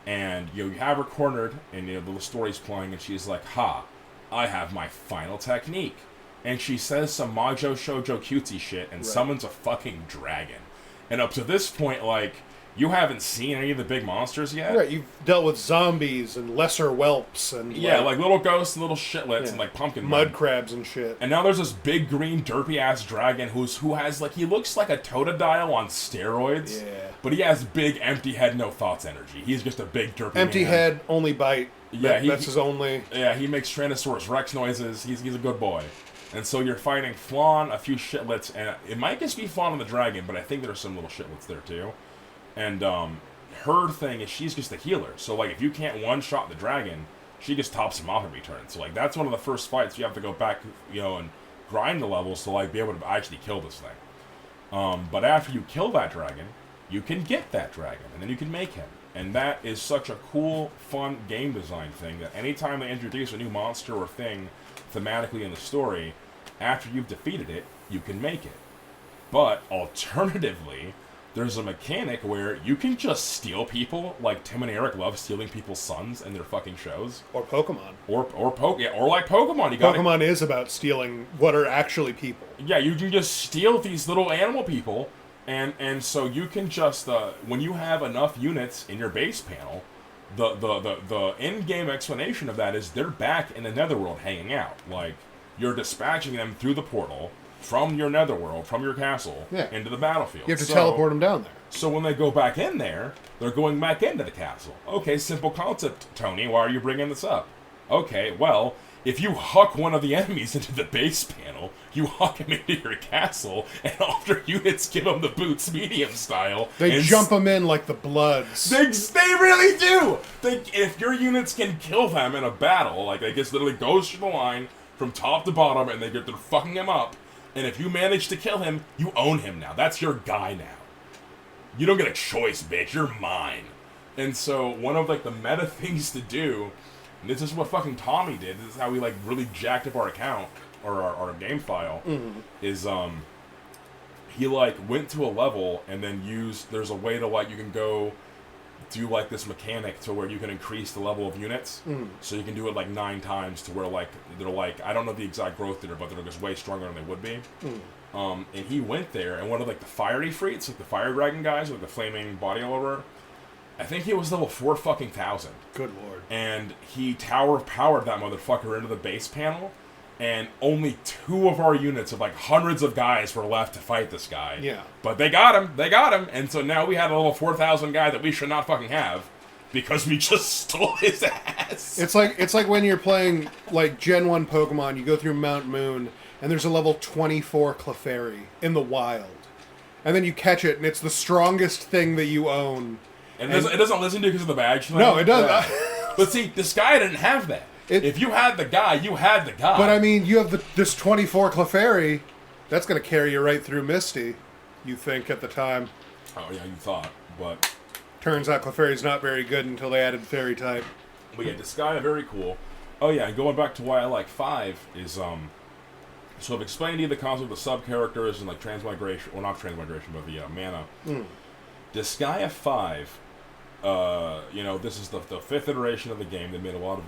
And you have her cornered, and the little story's playing, and she's like, "Ha, I have my final technique." And she says some majo shoujo cutesy shit and summons a fucking dragon. And up to this point, like, you haven't seen any of the big monsters yet. Right, you've dealt with zombies and lesser whelps and like little ghosts and little shitlets and like pumpkin mud crabs and shit. And now there's this big green derpy ass dragon who has like, he looks like a Totodile on steroids. Yeah. But he has big empty head, no thoughts energy. He's just a big derpy empty man. Head, only bite. Yeah, that's his only. Yeah, he makes Tyrannosaurus Rex noises. He's a good boy. And so you're fighting Flan, a few shitlets, and it might just be Flan and the dragon, but I think there's some little shitlets there too. And her thing is she's just a healer. So like if you can't one-shot the dragon, she just tops him off every turn. So like that's one of the first fights you have to go back, and grind the levels to like be able to actually kill this thing. But after you kill that dragon, you can get that dragon, and then you can make him. And that is such a cool, fun game design thing that anytime they introduce a new monster or thing thematically in the story, after you've defeated it, you can make it. But alternatively, there's a mechanic where you can just steal people, like Tim and Eric love stealing people's sons in their fucking shows. Or Pokemon. Or like Pokemon. Pokemon is about stealing what are actually people. Yeah, you can just steal these little animal people, and so you can just, when you have enough units in your base panel, the in-game explanation of that is they're back in the Netherworld hanging out. Like, you're dispatching them through the portal, from your netherworld, from your castle, into the battlefield. You have to teleport them down there. So when they go back in there, they're going back into the castle. Okay, simple concept, Tony. Why are you bringing this up? Okay, well, if you huck one of the enemies into the base panel, you huck him into your castle, and all your units give them the boots medium style. They jump them in like the Bloods. They really do! If your units can kill them in a battle, like they just literally goes through the line from top to bottom, and they're fucking him up. And if you manage to kill him, you own him now. That's your guy now. You don't get a choice, bitch. You're mine. And so one of like the meta things to do, and this is what fucking Tommy did. This is how we like really jacked up our account or our game file. Is he like went to a level and then there's a way to like you can go do like this mechanic to where you can increase the level of units. So you can do it like 9 times to where like they're like, I don't know the exact growth there, but they're just way stronger than they would be. And he went there, and one of like the fiery freaks, like the fire dragon guys with the flaming body all over, I think he was level 4,000. Good lord. And he tower of powered that motherfucker into the base panel, and only 2 of our units of like hundreds of guys were left to fight this guy. Yeah. But they got him, and so now we had a level 4,000 guy that we should not fucking have, because we just stole his ass. It's like when you're playing like Gen 1 Pokemon, you go through Mount Moon, and there's a level 24 Clefairy in the wild. And then you catch it, and it's the strongest thing that you own. And it doesn't listen to you because of the badge. No, it doesn't. Yeah. But see, Disgaea didn't have that. If you had the guy, you had the guy. But I mean, you have this 24 Clefairy. That's going to carry you right through Misty, you think, at the time. Oh, yeah, you thought. But turns out Clefairy's not very good until they added Fairy type. But yeah, Disgaea, very cool. Oh yeah, and going back to why I like 5 is, so I've explained to you the concept of the sub-characters and like transmigration, well not transmigration, but the mana. Disgaea 5, this is the 5th iteration of the game. They made a lot of,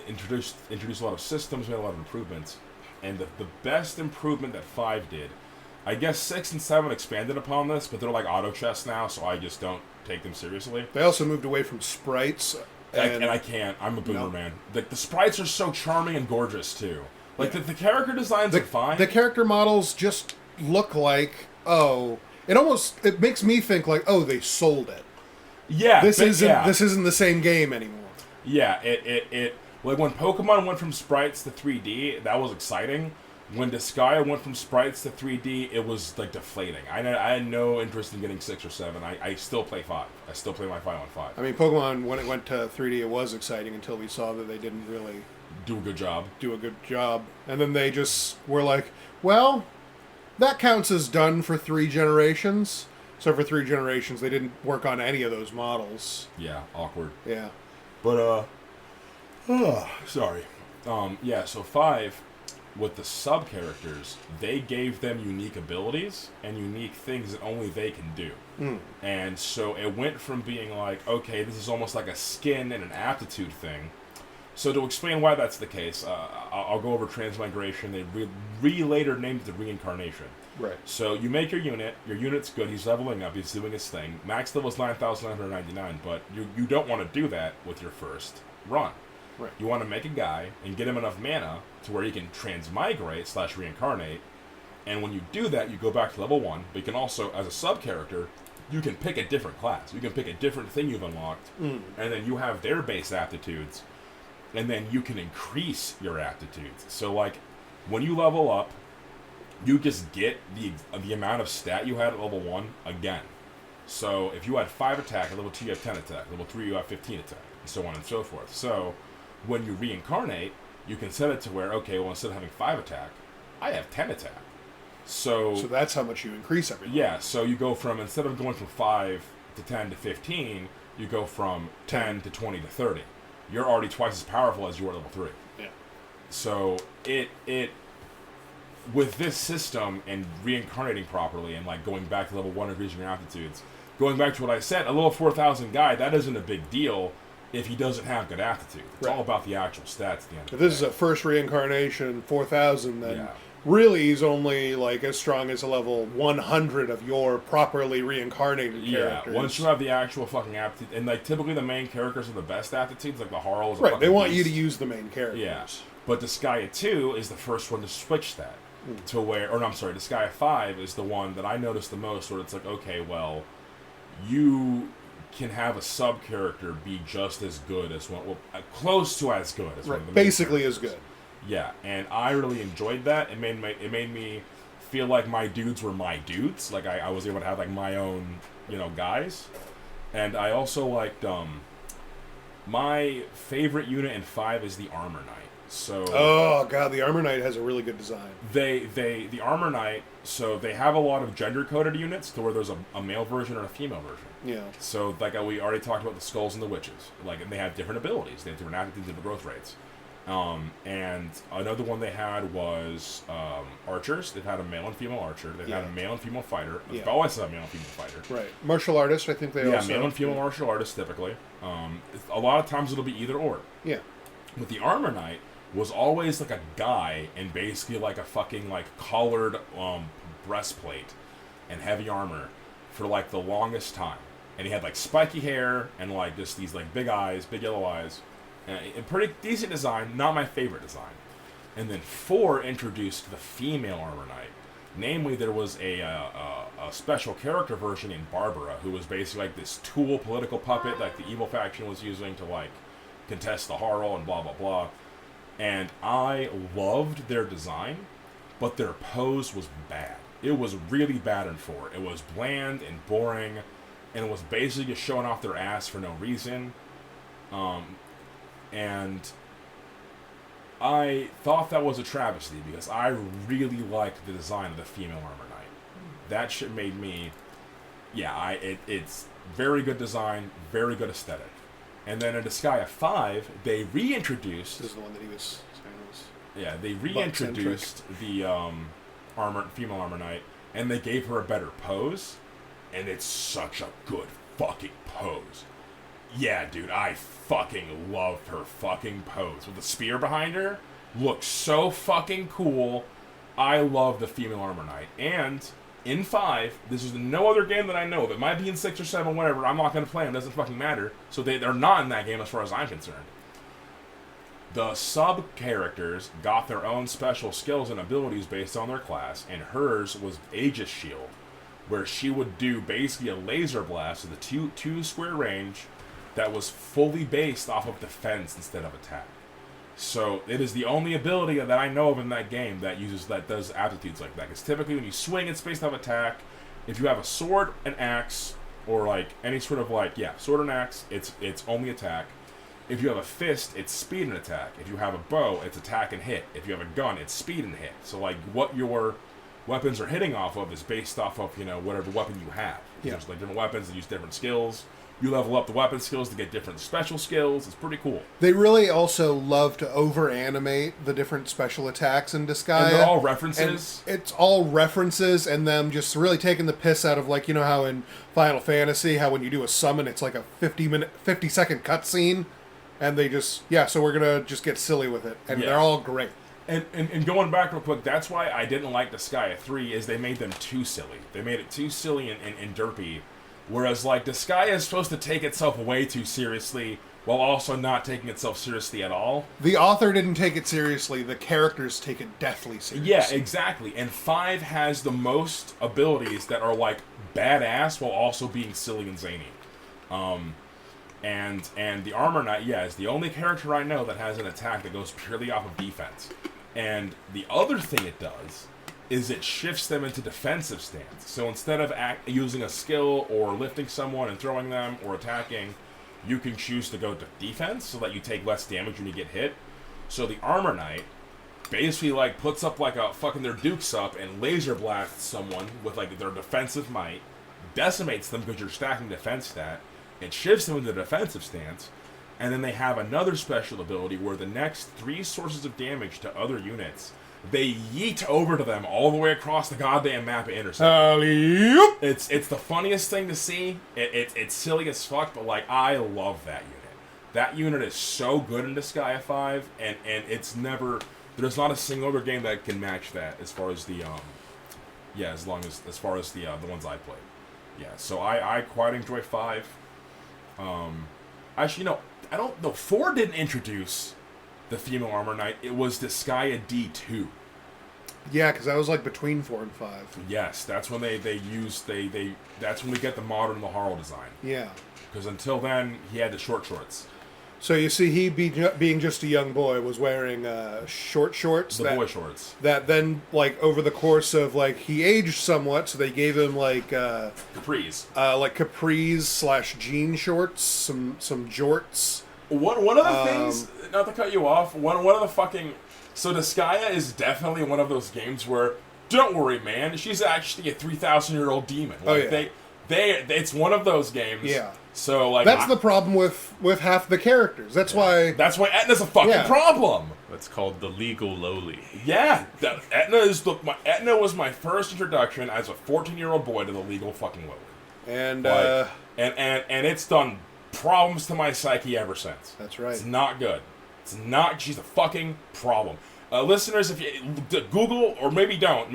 introduced a lot of systems, made a lot of improvements. And the best improvement that 5 did, I guess 6 and 7 expanded upon this, but they're like auto chests now, so I just don't take them seriously. They also moved away from sprites. And I can't. I'm a boomer, man. The sprites are so charming and gorgeous, too. Like, the character designs are fine. The character models just look like, it makes me think like, they sold it. Yeah. This isn't the same game anymore. Yeah, like, when Pokemon went from sprites to 3D, that was exciting. When Disgaea went from sprites to 3D, it was, like, deflating. I had no interest in getting 6 or 7. I still play 5. I still play my 5 on 5. I mean, Pokemon, when it went to 3D, it was exciting until we saw that they didn't really do a good job. And then they just were like, well, that counts as done for 3 generations. So for 3 generations, they didn't work on any of those models. Yeah, awkward. Yeah. But, sorry. So 5... with the sub-characters, they gave them unique abilities and unique things that only they can do. And so it went from being like, okay, this is almost like a skin and an aptitude thing. So to explain why that's the case, I'll go over transmigration. They later named it the reincarnation. Right. So you make your unit's good, he's leveling up, he's doing his thing. Max level is 9,999, but you don't want to do that with your first run. Right. You want to make a guy and get him enough mana to where he can transmigrate / reincarnate, and when you do that, you go back to level 1, but you can also, as a sub-character, you can pick a different class. You can pick a different thing you've unlocked, and then you have their base aptitudes, and then you can increase your aptitudes. So, like, when you level up, you just get the amount of stat you had at level 1 again. So, if you had 5 attack, at level 2 you have 10 attack, level 3 you have 15 attack, and so on and so forth. So, when you reincarnate, you can set it to where, okay, well, instead of having 5 attack, I have 10 attack. So that's how much you increase everything. Yeah, so you go from, instead of going from 5 to 10 to 15, you go from 10 to 20 to 30. You're already twice as powerful as you are at level 3. Yeah. So it with this system and reincarnating properly and like going back to level 1 increasing your aptitudes, going back to what I said, a level 4,000 guy, that isn't a big deal if he doesn't have good aptitude. It's all about the actual stats at the end of the day. If this is a first reincarnation 4,000, then really he's only like as strong as a level 100 of your properly reincarnated characters. Yeah, once you have the actual fucking aptitude, and like typically the main characters are the best aptitudes, like the Harls. Right, they want you to use the main characters. Yeah, but Disgaea 2 is the first one to switch that to where, Disgaea 5 is the one that I noticed the most, where it's like, okay, well, you can have a sub character be just as good as one, close to as good as one of the main basically characters. as good. Yeah, and I really enjoyed that. It made me feel like my dudes were my dudes. Like I was able to have like my own, guys. And I also liked my favorite unit in 5 is the Armor Knight. So oh god, the Armor Knight has a really good design. The Armor Knight, so they have a lot of gender coded units to where there's a male version and a female version. Yeah. So like we already talked about the Skulls and the Witches. Like, and they have different abilities. They have different aptitudes, different growth rates. And another one they had was archers. They've had a male and female archer. They've had a male and female fighter. They've always had a male and female fighter. Right. Martial artist, I think they also. Yeah, male and female martial artists typically. A lot of times it'll be either or. Yeah. But the Armor Knight was always like a guy in basically like a fucking like collared breastplate and heavy armor for like the longest time. And he had like spiky hair and like just these like big eyes, big yellow eyes. A pretty decent design, not my favorite design. And then 4 introduced the female Armor Knight. Namely, there was a special character version in Barbara, who was basically like this tool political puppet that the evil faction was using to like contest the Harl and blah blah blah. And I loved their design, but their pose was bad. It was really bad in 4. It was bland and boring. and was basically just showing off their ass for no reason. And I thought that was a travesty because I really liked the design of the female Armor Knight. That shit made me, it's very good design, very good aesthetic. And then in Disgaea 5, they reintroduced. This is the one that he was saying was. Yeah, they reintroduced the female Armor Knight, and they gave her a better pose, and it's such a good fucking pose. Yeah, dude, I fucking love her fucking pose. With the spear behind her, looks so fucking cool. I love the female Armor Knight. And in 5, this is no other game that I know of. It might be in 6 or 7, whatever. I'm not going to play them. Doesn't fucking matter. So they're not in that game as far as I'm concerned. The sub-characters got their own special skills and abilities based on their class, and hers was Aegis Shield, where she would do basically a laser blast with a 2 square range that was fully based off of defense instead of attack. So it is the only ability that I know of in that game that does aptitudes like that. Because typically when you swing, it's based off attack. If you have a sword, an axe, or like any sort of sword and axe, it's only attack. If you have a fist, it's speed and attack. If you have a bow, it's attack and hit. If you have a gun, it's speed and hit. So like what your weapons are hitting off of is based off of whatever weapon you have. Yeah. There's like different weapons that use different skills. You level up the weapon skills to get different special skills. It's pretty cool. They really also love to over-animate the different special attacks in Disgaea. And they're all references. And it's all references and them just really taking the piss out of, like, how in Final Fantasy, how when you do a summon, it's like a 50-second cutscene. And they just, so we're going to just get silly with it. And they're all great. And going back real quick, that's why I didn't like Disgaea 3, is they made them too silly. They made it too silly and derpy. Whereas, like, Disgaea is supposed to take itself way too seriously while also not taking itself seriously at all. The author didn't take it seriously. The characters take it deathly seriously. Yeah, exactly. And 5 has the most abilities that are, like, badass while also being silly and zany. And the Armor Knight, is the only character I know that has an attack that goes purely off of defense. And the other thing it does is it shifts them into defensive stance. So instead of using a skill or lifting someone and throwing them or attacking, you can choose to go to defense so that you take less damage when you get hit. So the Armor Knight basically like puts up like a fucking their dukes up and laser blasts someone with like their defensive might, decimates them because you're stacking defense stat, it shifts them into the defensive stance, and then they have another special ability where the next 3 sources of damage to other units, they yeet over to them all the way across the goddamn map and intercept. It's the funniest thing to see. It's silly as fuck, but like I love that unit. That unit is so good in Disgaea 5, and there's not a single other game that can match that as far as the as far as the ones I played. Yeah, so I quite enjoy 5. Actually, I don't know. 4 didn't introduce the female Armor Knight. It was Disgaea D2. Yeah, because that was like between 4 and 5. Yes, that's when that's when we get the modern Maharo design. Yeah. Because until then, he had the short shorts. So you see, he being just a young boy was wearing short shorts. Boy shorts. That then, like over the course of like he aged somewhat, so they gave him like capris, like capris / jean shorts, some jorts. One of the things, not to cut you off, one of the fucking. So Disgaea is definitely one of those games where, don't worry, man, she's actually a 3,000-year-old demon. Like, it's one of those games. Yeah. So like that's the problem with half the characters. That's why Etna's a fucking problem. That's called the legal lowly. Yeah, Etna was my first introduction as a 14-year-old boy to the legal fucking lowly. And and it's done problems to my psyche ever since. That's right. It's not good. She's a fucking problem. Listeners, if you Google or maybe don't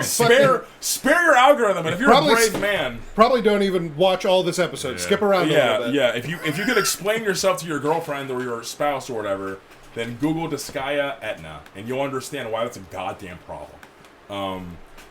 spare your algorithm. And if you're a brave man, probably don't even watch all this episode. Skip around a little bit. Yeah. If you could explain yourself to your girlfriend or your spouse or whatever, then Google Disgaea Etna, and you'll understand why that's a goddamn problem.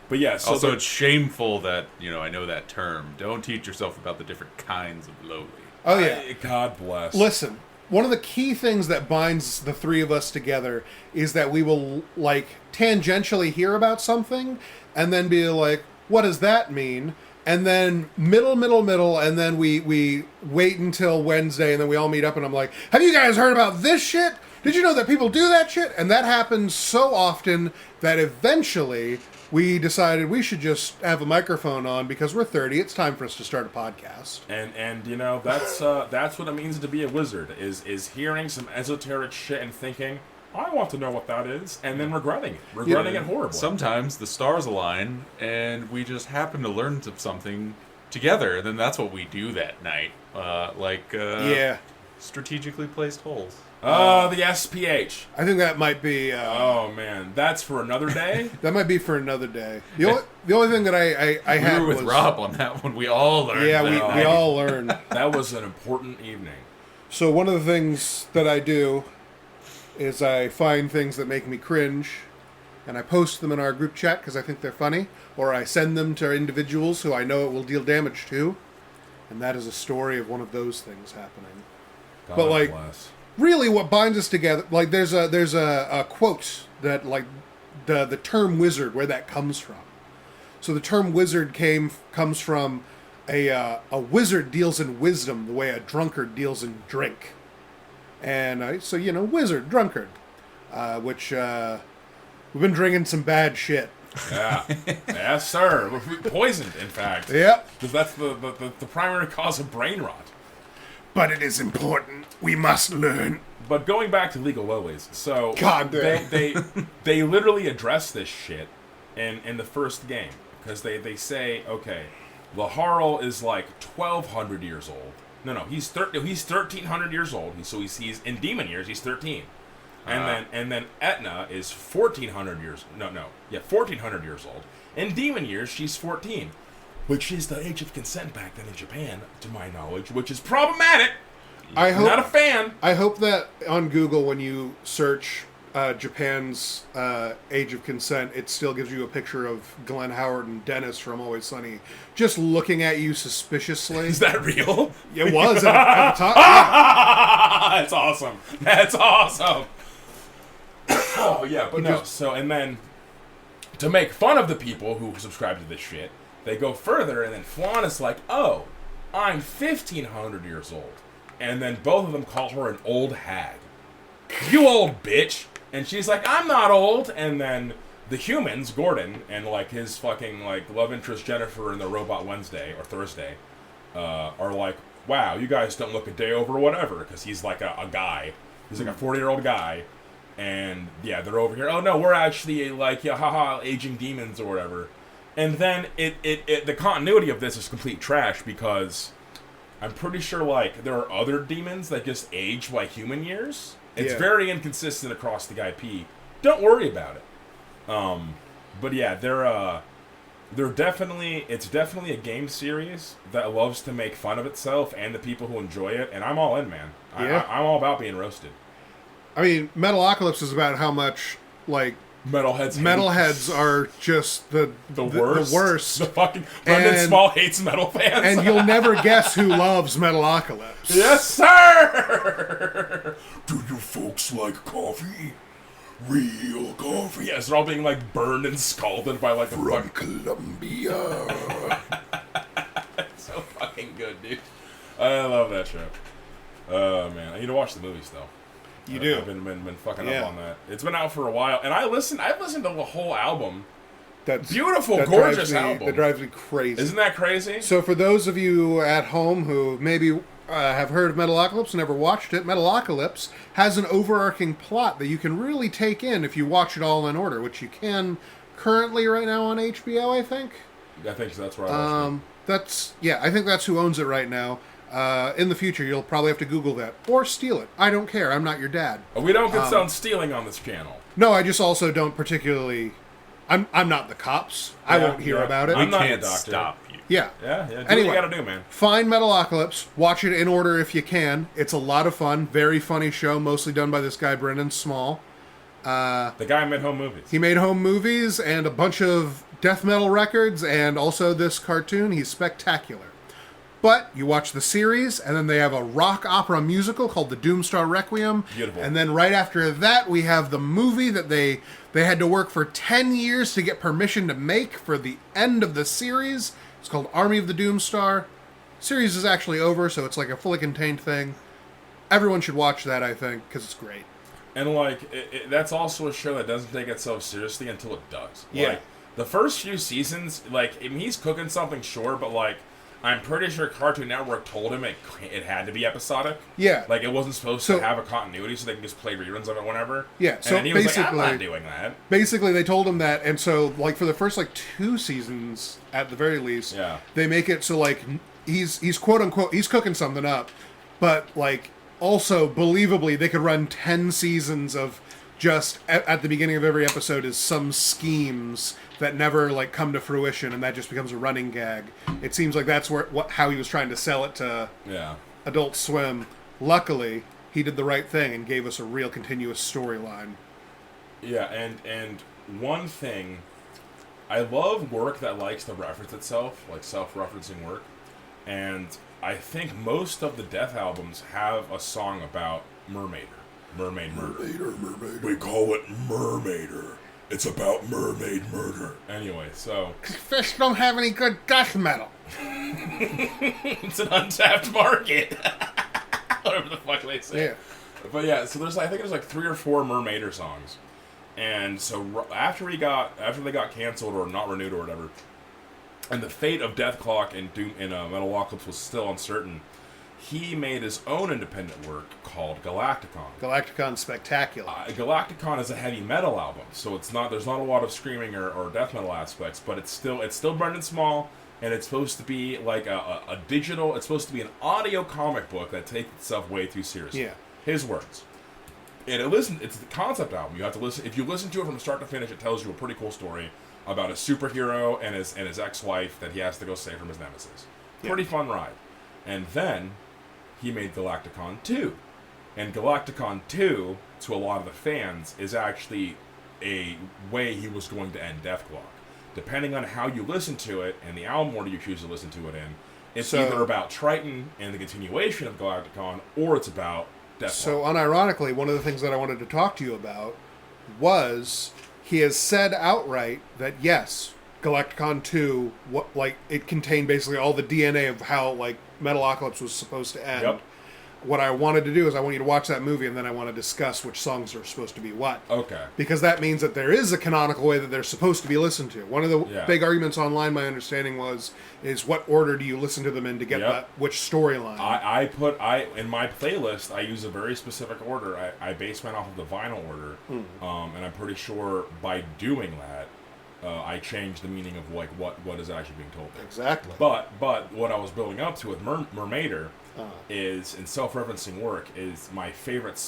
But yeah. So also, it's shameful that I know that term. Don't teach yourself about the different kinds of lowly. Oh yeah. God bless. Listen. One of the key things that binds the three of us together is that we will, like, tangentially hear about something and then be like, what does that mean? And then middle, and then we wait until Wednesday, and then we all meet up, and I'm like, have you guys heard about this shit? Did you know that people do that shit? And that happens so often that eventually we decided we should just have a microphone on because we're 30. It's time for us to start a podcast. And you know, that's what it means to be a wizard, is hearing some esoteric shit and thinking, I want to know what that is, and then regretting it horribly. Sometimes the stars align, and we just happen to learn something together, and then that's what we do that night. Strategically placed holes. The SPH. I think that might be... oh, man. That's for another day? That might be for another day. The only thing that I had we were with Rob on that one. We all learned. Yeah, we all learned. That was an important evening. So one of the things that I do is I find things that make me cringe, and I post them in our group chat because I think they're funny, or I send them to individuals who I know it will deal damage to, and that is a story of one of those things happening. God but like, bless. Really, what binds us together, like there's a quote that like the term wizard, where that comes from. So the term wizard comes from a wizard deals in wisdom the way a drunkard deals in drink. And so, wizard, drunkard, which we've been drinking some bad shit. Yeah. Yes, sir. Poisoned, in fact. Yep. Because that's the primary cause of brain rot. But it is important. We must learn. But going back to Legal Lilies, so God damn. they literally address this shit in the first game. Because they say, okay, Laharl is like 1,200 years old. No, he's 1,300 years old. So he's in demon years. He's 13, and then Etna is 1,400 years. 1,400 years old. In demon years, she's 14, which is the age of consent back then in Japan, to my knowledge, which is problematic. Not a fan. I hope that on Google, when you search Japan's age of consent, it still gives you a picture of Glenn Howard and Dennis from Always Sunny just looking at you suspiciously. Is that real? It was at the time. Yeah. That's awesome. That's awesome. Oh yeah, but no. So and then to make fun of the people who subscribe to this shit, they go further, and then Flan is like, "Oh, I'm 1,500 years old," and then both of them call her an old hag. You old bitch. And she's like, I'm not old. And then the humans, Gordon, and like his fucking like love interest Jennifer in the Robot Wednesday or Thursday, are like, wow, you guys don't look a day over whatever, because he's like a guy. He's like a 40-year-old guy. And yeah, they're over here. Oh no, we're actually like, yeah, haha, aging demons or whatever. And then the continuity of this is complete trash, because I'm pretty sure like there are other demons that just age like human years. It's very inconsistent across the IP. Don't worry about it. But yeah, it's definitely a game series that loves to make fun of itself and the people who enjoy it, and I'm all in, man. Yeah. I'm all about being roasted. I mean, Metalocolypse is about how much like metalheads are just the worst. The fucking Brendan Small hates metal fans. And you'll never guess who loves Metalocolypse. Yes, sir! Do you folks like coffee? Real coffee? Yes, they're all being like burned and scalded by like from Colombia. So fucking good, dude. I love that show. Oh man, I need to watch the movies though. You do. I've been fucking up on that. It's been out for a while, and I've listened to the whole album. That gorgeous album. That drives me crazy. Isn't that crazy? So for those of you at home who maybe have heard of Metalocolypse, never watched it, Metalocolypse has an overarching plot that you can really take in if you watch it all in order, which you can currently right now on HBO, I think. I think that's where I watched it. I think that's who owns it right now. In the future, you'll probably have to Google that. Or steal it. I don't care. I'm not your dad. We don't condone stealing on this channel. No, I just also don't particularly... I'm not the cops. I won't hear about it. We can't stop you. Yeah. Yeah. Do anyway, what you gotta do, man. Find Metalocolypse. Watch it in order if you can. It's a lot of fun. Very funny show, mostly done by this guy, Brendan Small. The guy made home movies. He made home movies and a bunch of death metal records and also this cartoon. He's spectacular. But you watch the series, and then they have a rock opera musical called The Doomstar Requiem. Beautiful. And then right after that, we have the movie that they had to work for 10 years to get permission to make for the end of the series. It's called Army of the Doomstar. Series is actually over, so it's like a fully contained thing. Everyone should watch that, I think, because it's great. And, like, that's also a show that doesn't take itself seriously until it does. Yeah. Like, the first few seasons, like, I mean, he's cooking something, sure, but, like, I'm pretty sure Cartoon Network told him it had to be episodic. Yeah. Like, it wasn't supposed to have a continuity, so they can just play reruns of it whenever. Yeah, And so then he was like, I'm not doing that. Basically, they told him that, and so, like, for the first, like, 2 seasons, at the very least, they make it so, like, he's quote-unquote, he's cooking something up, but, like, also, believably, they could run 10 seasons of just, at the beginning of every episode, is some schemes that never, like, come to fruition, and that just becomes a running gag. It seems like that's how he was trying to sell it to Adult Swim. Luckily, he did the right thing and gave us a real continuous storyline. Yeah, and one thing, I love work that likes to reference itself, like self-referencing work, and I think most of the Death albums have a song about Mermaider. Mermaid murder. Mermaider. We call it Mermaider. It's about mermaid murder. Anyway, so... Fish don't have any good death metal. It's an untapped market. Whatever the fuck they say. Yeah. But yeah, so I think there's like 3 or 4 Mermaider songs. And so after they got canceled or not renewed or whatever, and the fate of Death Clock and Metalocolypse was still uncertain, he made his own independent work called Galacticon. Galacticon Spectacular. Galacticon is a heavy metal album, so there's not a lot of screaming or death metal aspects, but it's still Brendan Small, and it's supposed to be like a digital. It's supposed to be an audio comic book that takes itself way too seriously. Yeah. His words. And it's the concept album. You have to listen. If you listen to it from start to finish, it tells you a pretty cool story about a superhero and his ex-wife that he has to go save from his nemesis. Pretty fun ride. And then he made Galacticon 2. And Galacticon 2, to a lot of the fans, is actually a way he was going to end Deathclock. Depending on how you listen to it, and the album order you choose to listen to it in, it's either about Triton and the continuation of Galacticon, or it's about Deathclock. So, unironically, one of the things that I wanted to talk to you about was he has said outright that, yes, Galacticon 2, it contained basically all the DNA of how, like, Metalocolypse was supposed to end. Yep. What I wanted to do is I want you to watch that movie, and then I want to discuss which songs are supposed to be what. Okay. Because that means that there is a canonical way that they're supposed to be listened to. One of the big arguments online, my understanding is what order do you listen to them in to get which storyline? I in my playlist, I use a very specific order. I base mine off of the vinyl order, and I'm pretty sure by doing that, I changed the meaning of like what is actually being told there. Exactly. But what I was building up to with Mermaider is, in self-referencing work, is my favorite,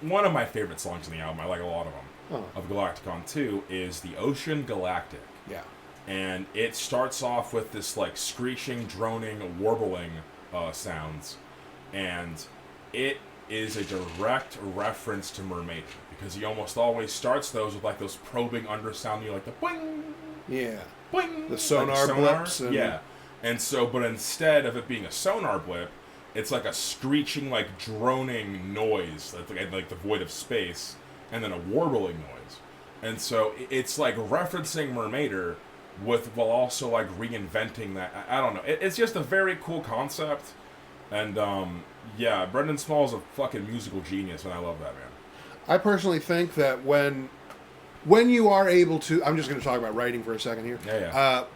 one of my favorite songs in the album. I like a lot of them. Of Galacticon 2 is the Ocean Galactic. Yeah. And it starts off with this like screeching, droning, warbling sounds, and it is a direct reference to Mermaider, because he almost always starts those with like those probing undersound, like the boing, boing, the sonar, like blips, and so, but instead of it being a sonar blip, it's like a screeching, like droning noise, like the void of space, and then a warbling noise, and so it's like referencing Mermaider while also like reinventing that. I don't know. It's just a very cool concept, and Brendan Small is a fucking musical genius, and I love that, man. I personally think that when you are able to, I'm just going to talk about writing for a second here.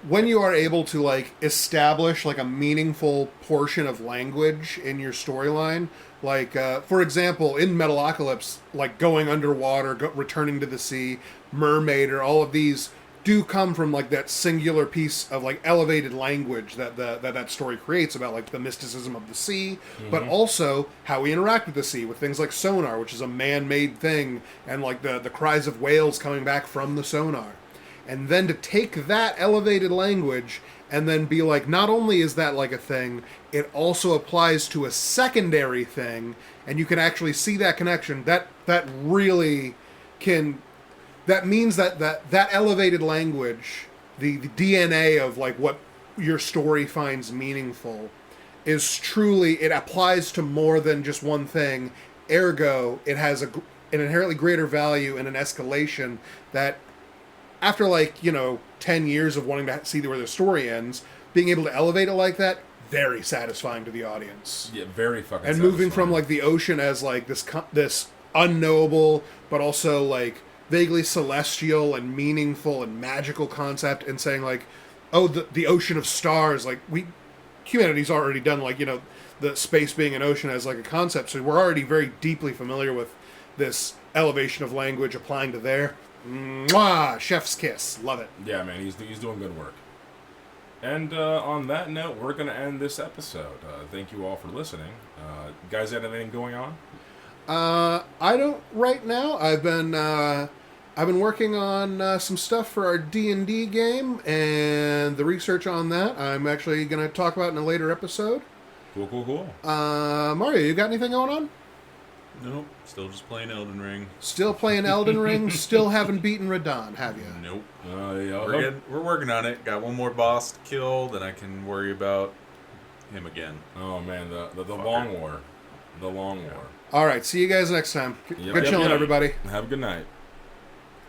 When you are able to like establish like a meaningful portion of language in your storyline, like for example, in Metalocolypse, like going underwater, returning to the sea, Mermaider, all of these do come from like that singular piece of like elevated language that story creates about like the mysticism of the sea, but also how we interact with the sea with things like sonar, which is a man-made thing, and like the cries of whales coming back from the sonar. And then to take that elevated language and then be like, not only is that like a thing, it also applies to a secondary thing, and you can actually see that connection. That really can... That means that elevated language, the DNA of like what your story finds meaningful, is truly, it applies to more than just one thing. Ergo, it has an inherently greater value and an escalation that, after 10 years of wanting to see where the story ends, being able to elevate it like that, very satisfying to the audience. Yeah, very fucking. And satisfying. moving from like the ocean as like this unknowable, but also like vaguely celestial and meaningful and magical concept, and saying like, oh, the ocean of stars, like humanity's already done like, you know, the space being an ocean as like a concept, so we're already very deeply familiar with this elevation of language applying to there. Mwah! Chef's kiss. Love it. Yeah, man, he's doing good work. And on that note, we're going to end this episode. Thank you all for listening. Guys, anything going on? I don't right now. I've been working on some stuff for our D&D game, and the research on that I'm actually going to talk about in a later episode. Cool. Mario, you got anything going on? Nope. Still just playing Elden Ring. Still playing Elden Ring? Still haven't beaten Radon, have you? Nope. Yeah, We're working on it. Got one more boss to kill, then I can worry about him again. Oh, man, the long war. The long war. All right, see you guys next time. Yep. Good chilling, everybody. Have a good night.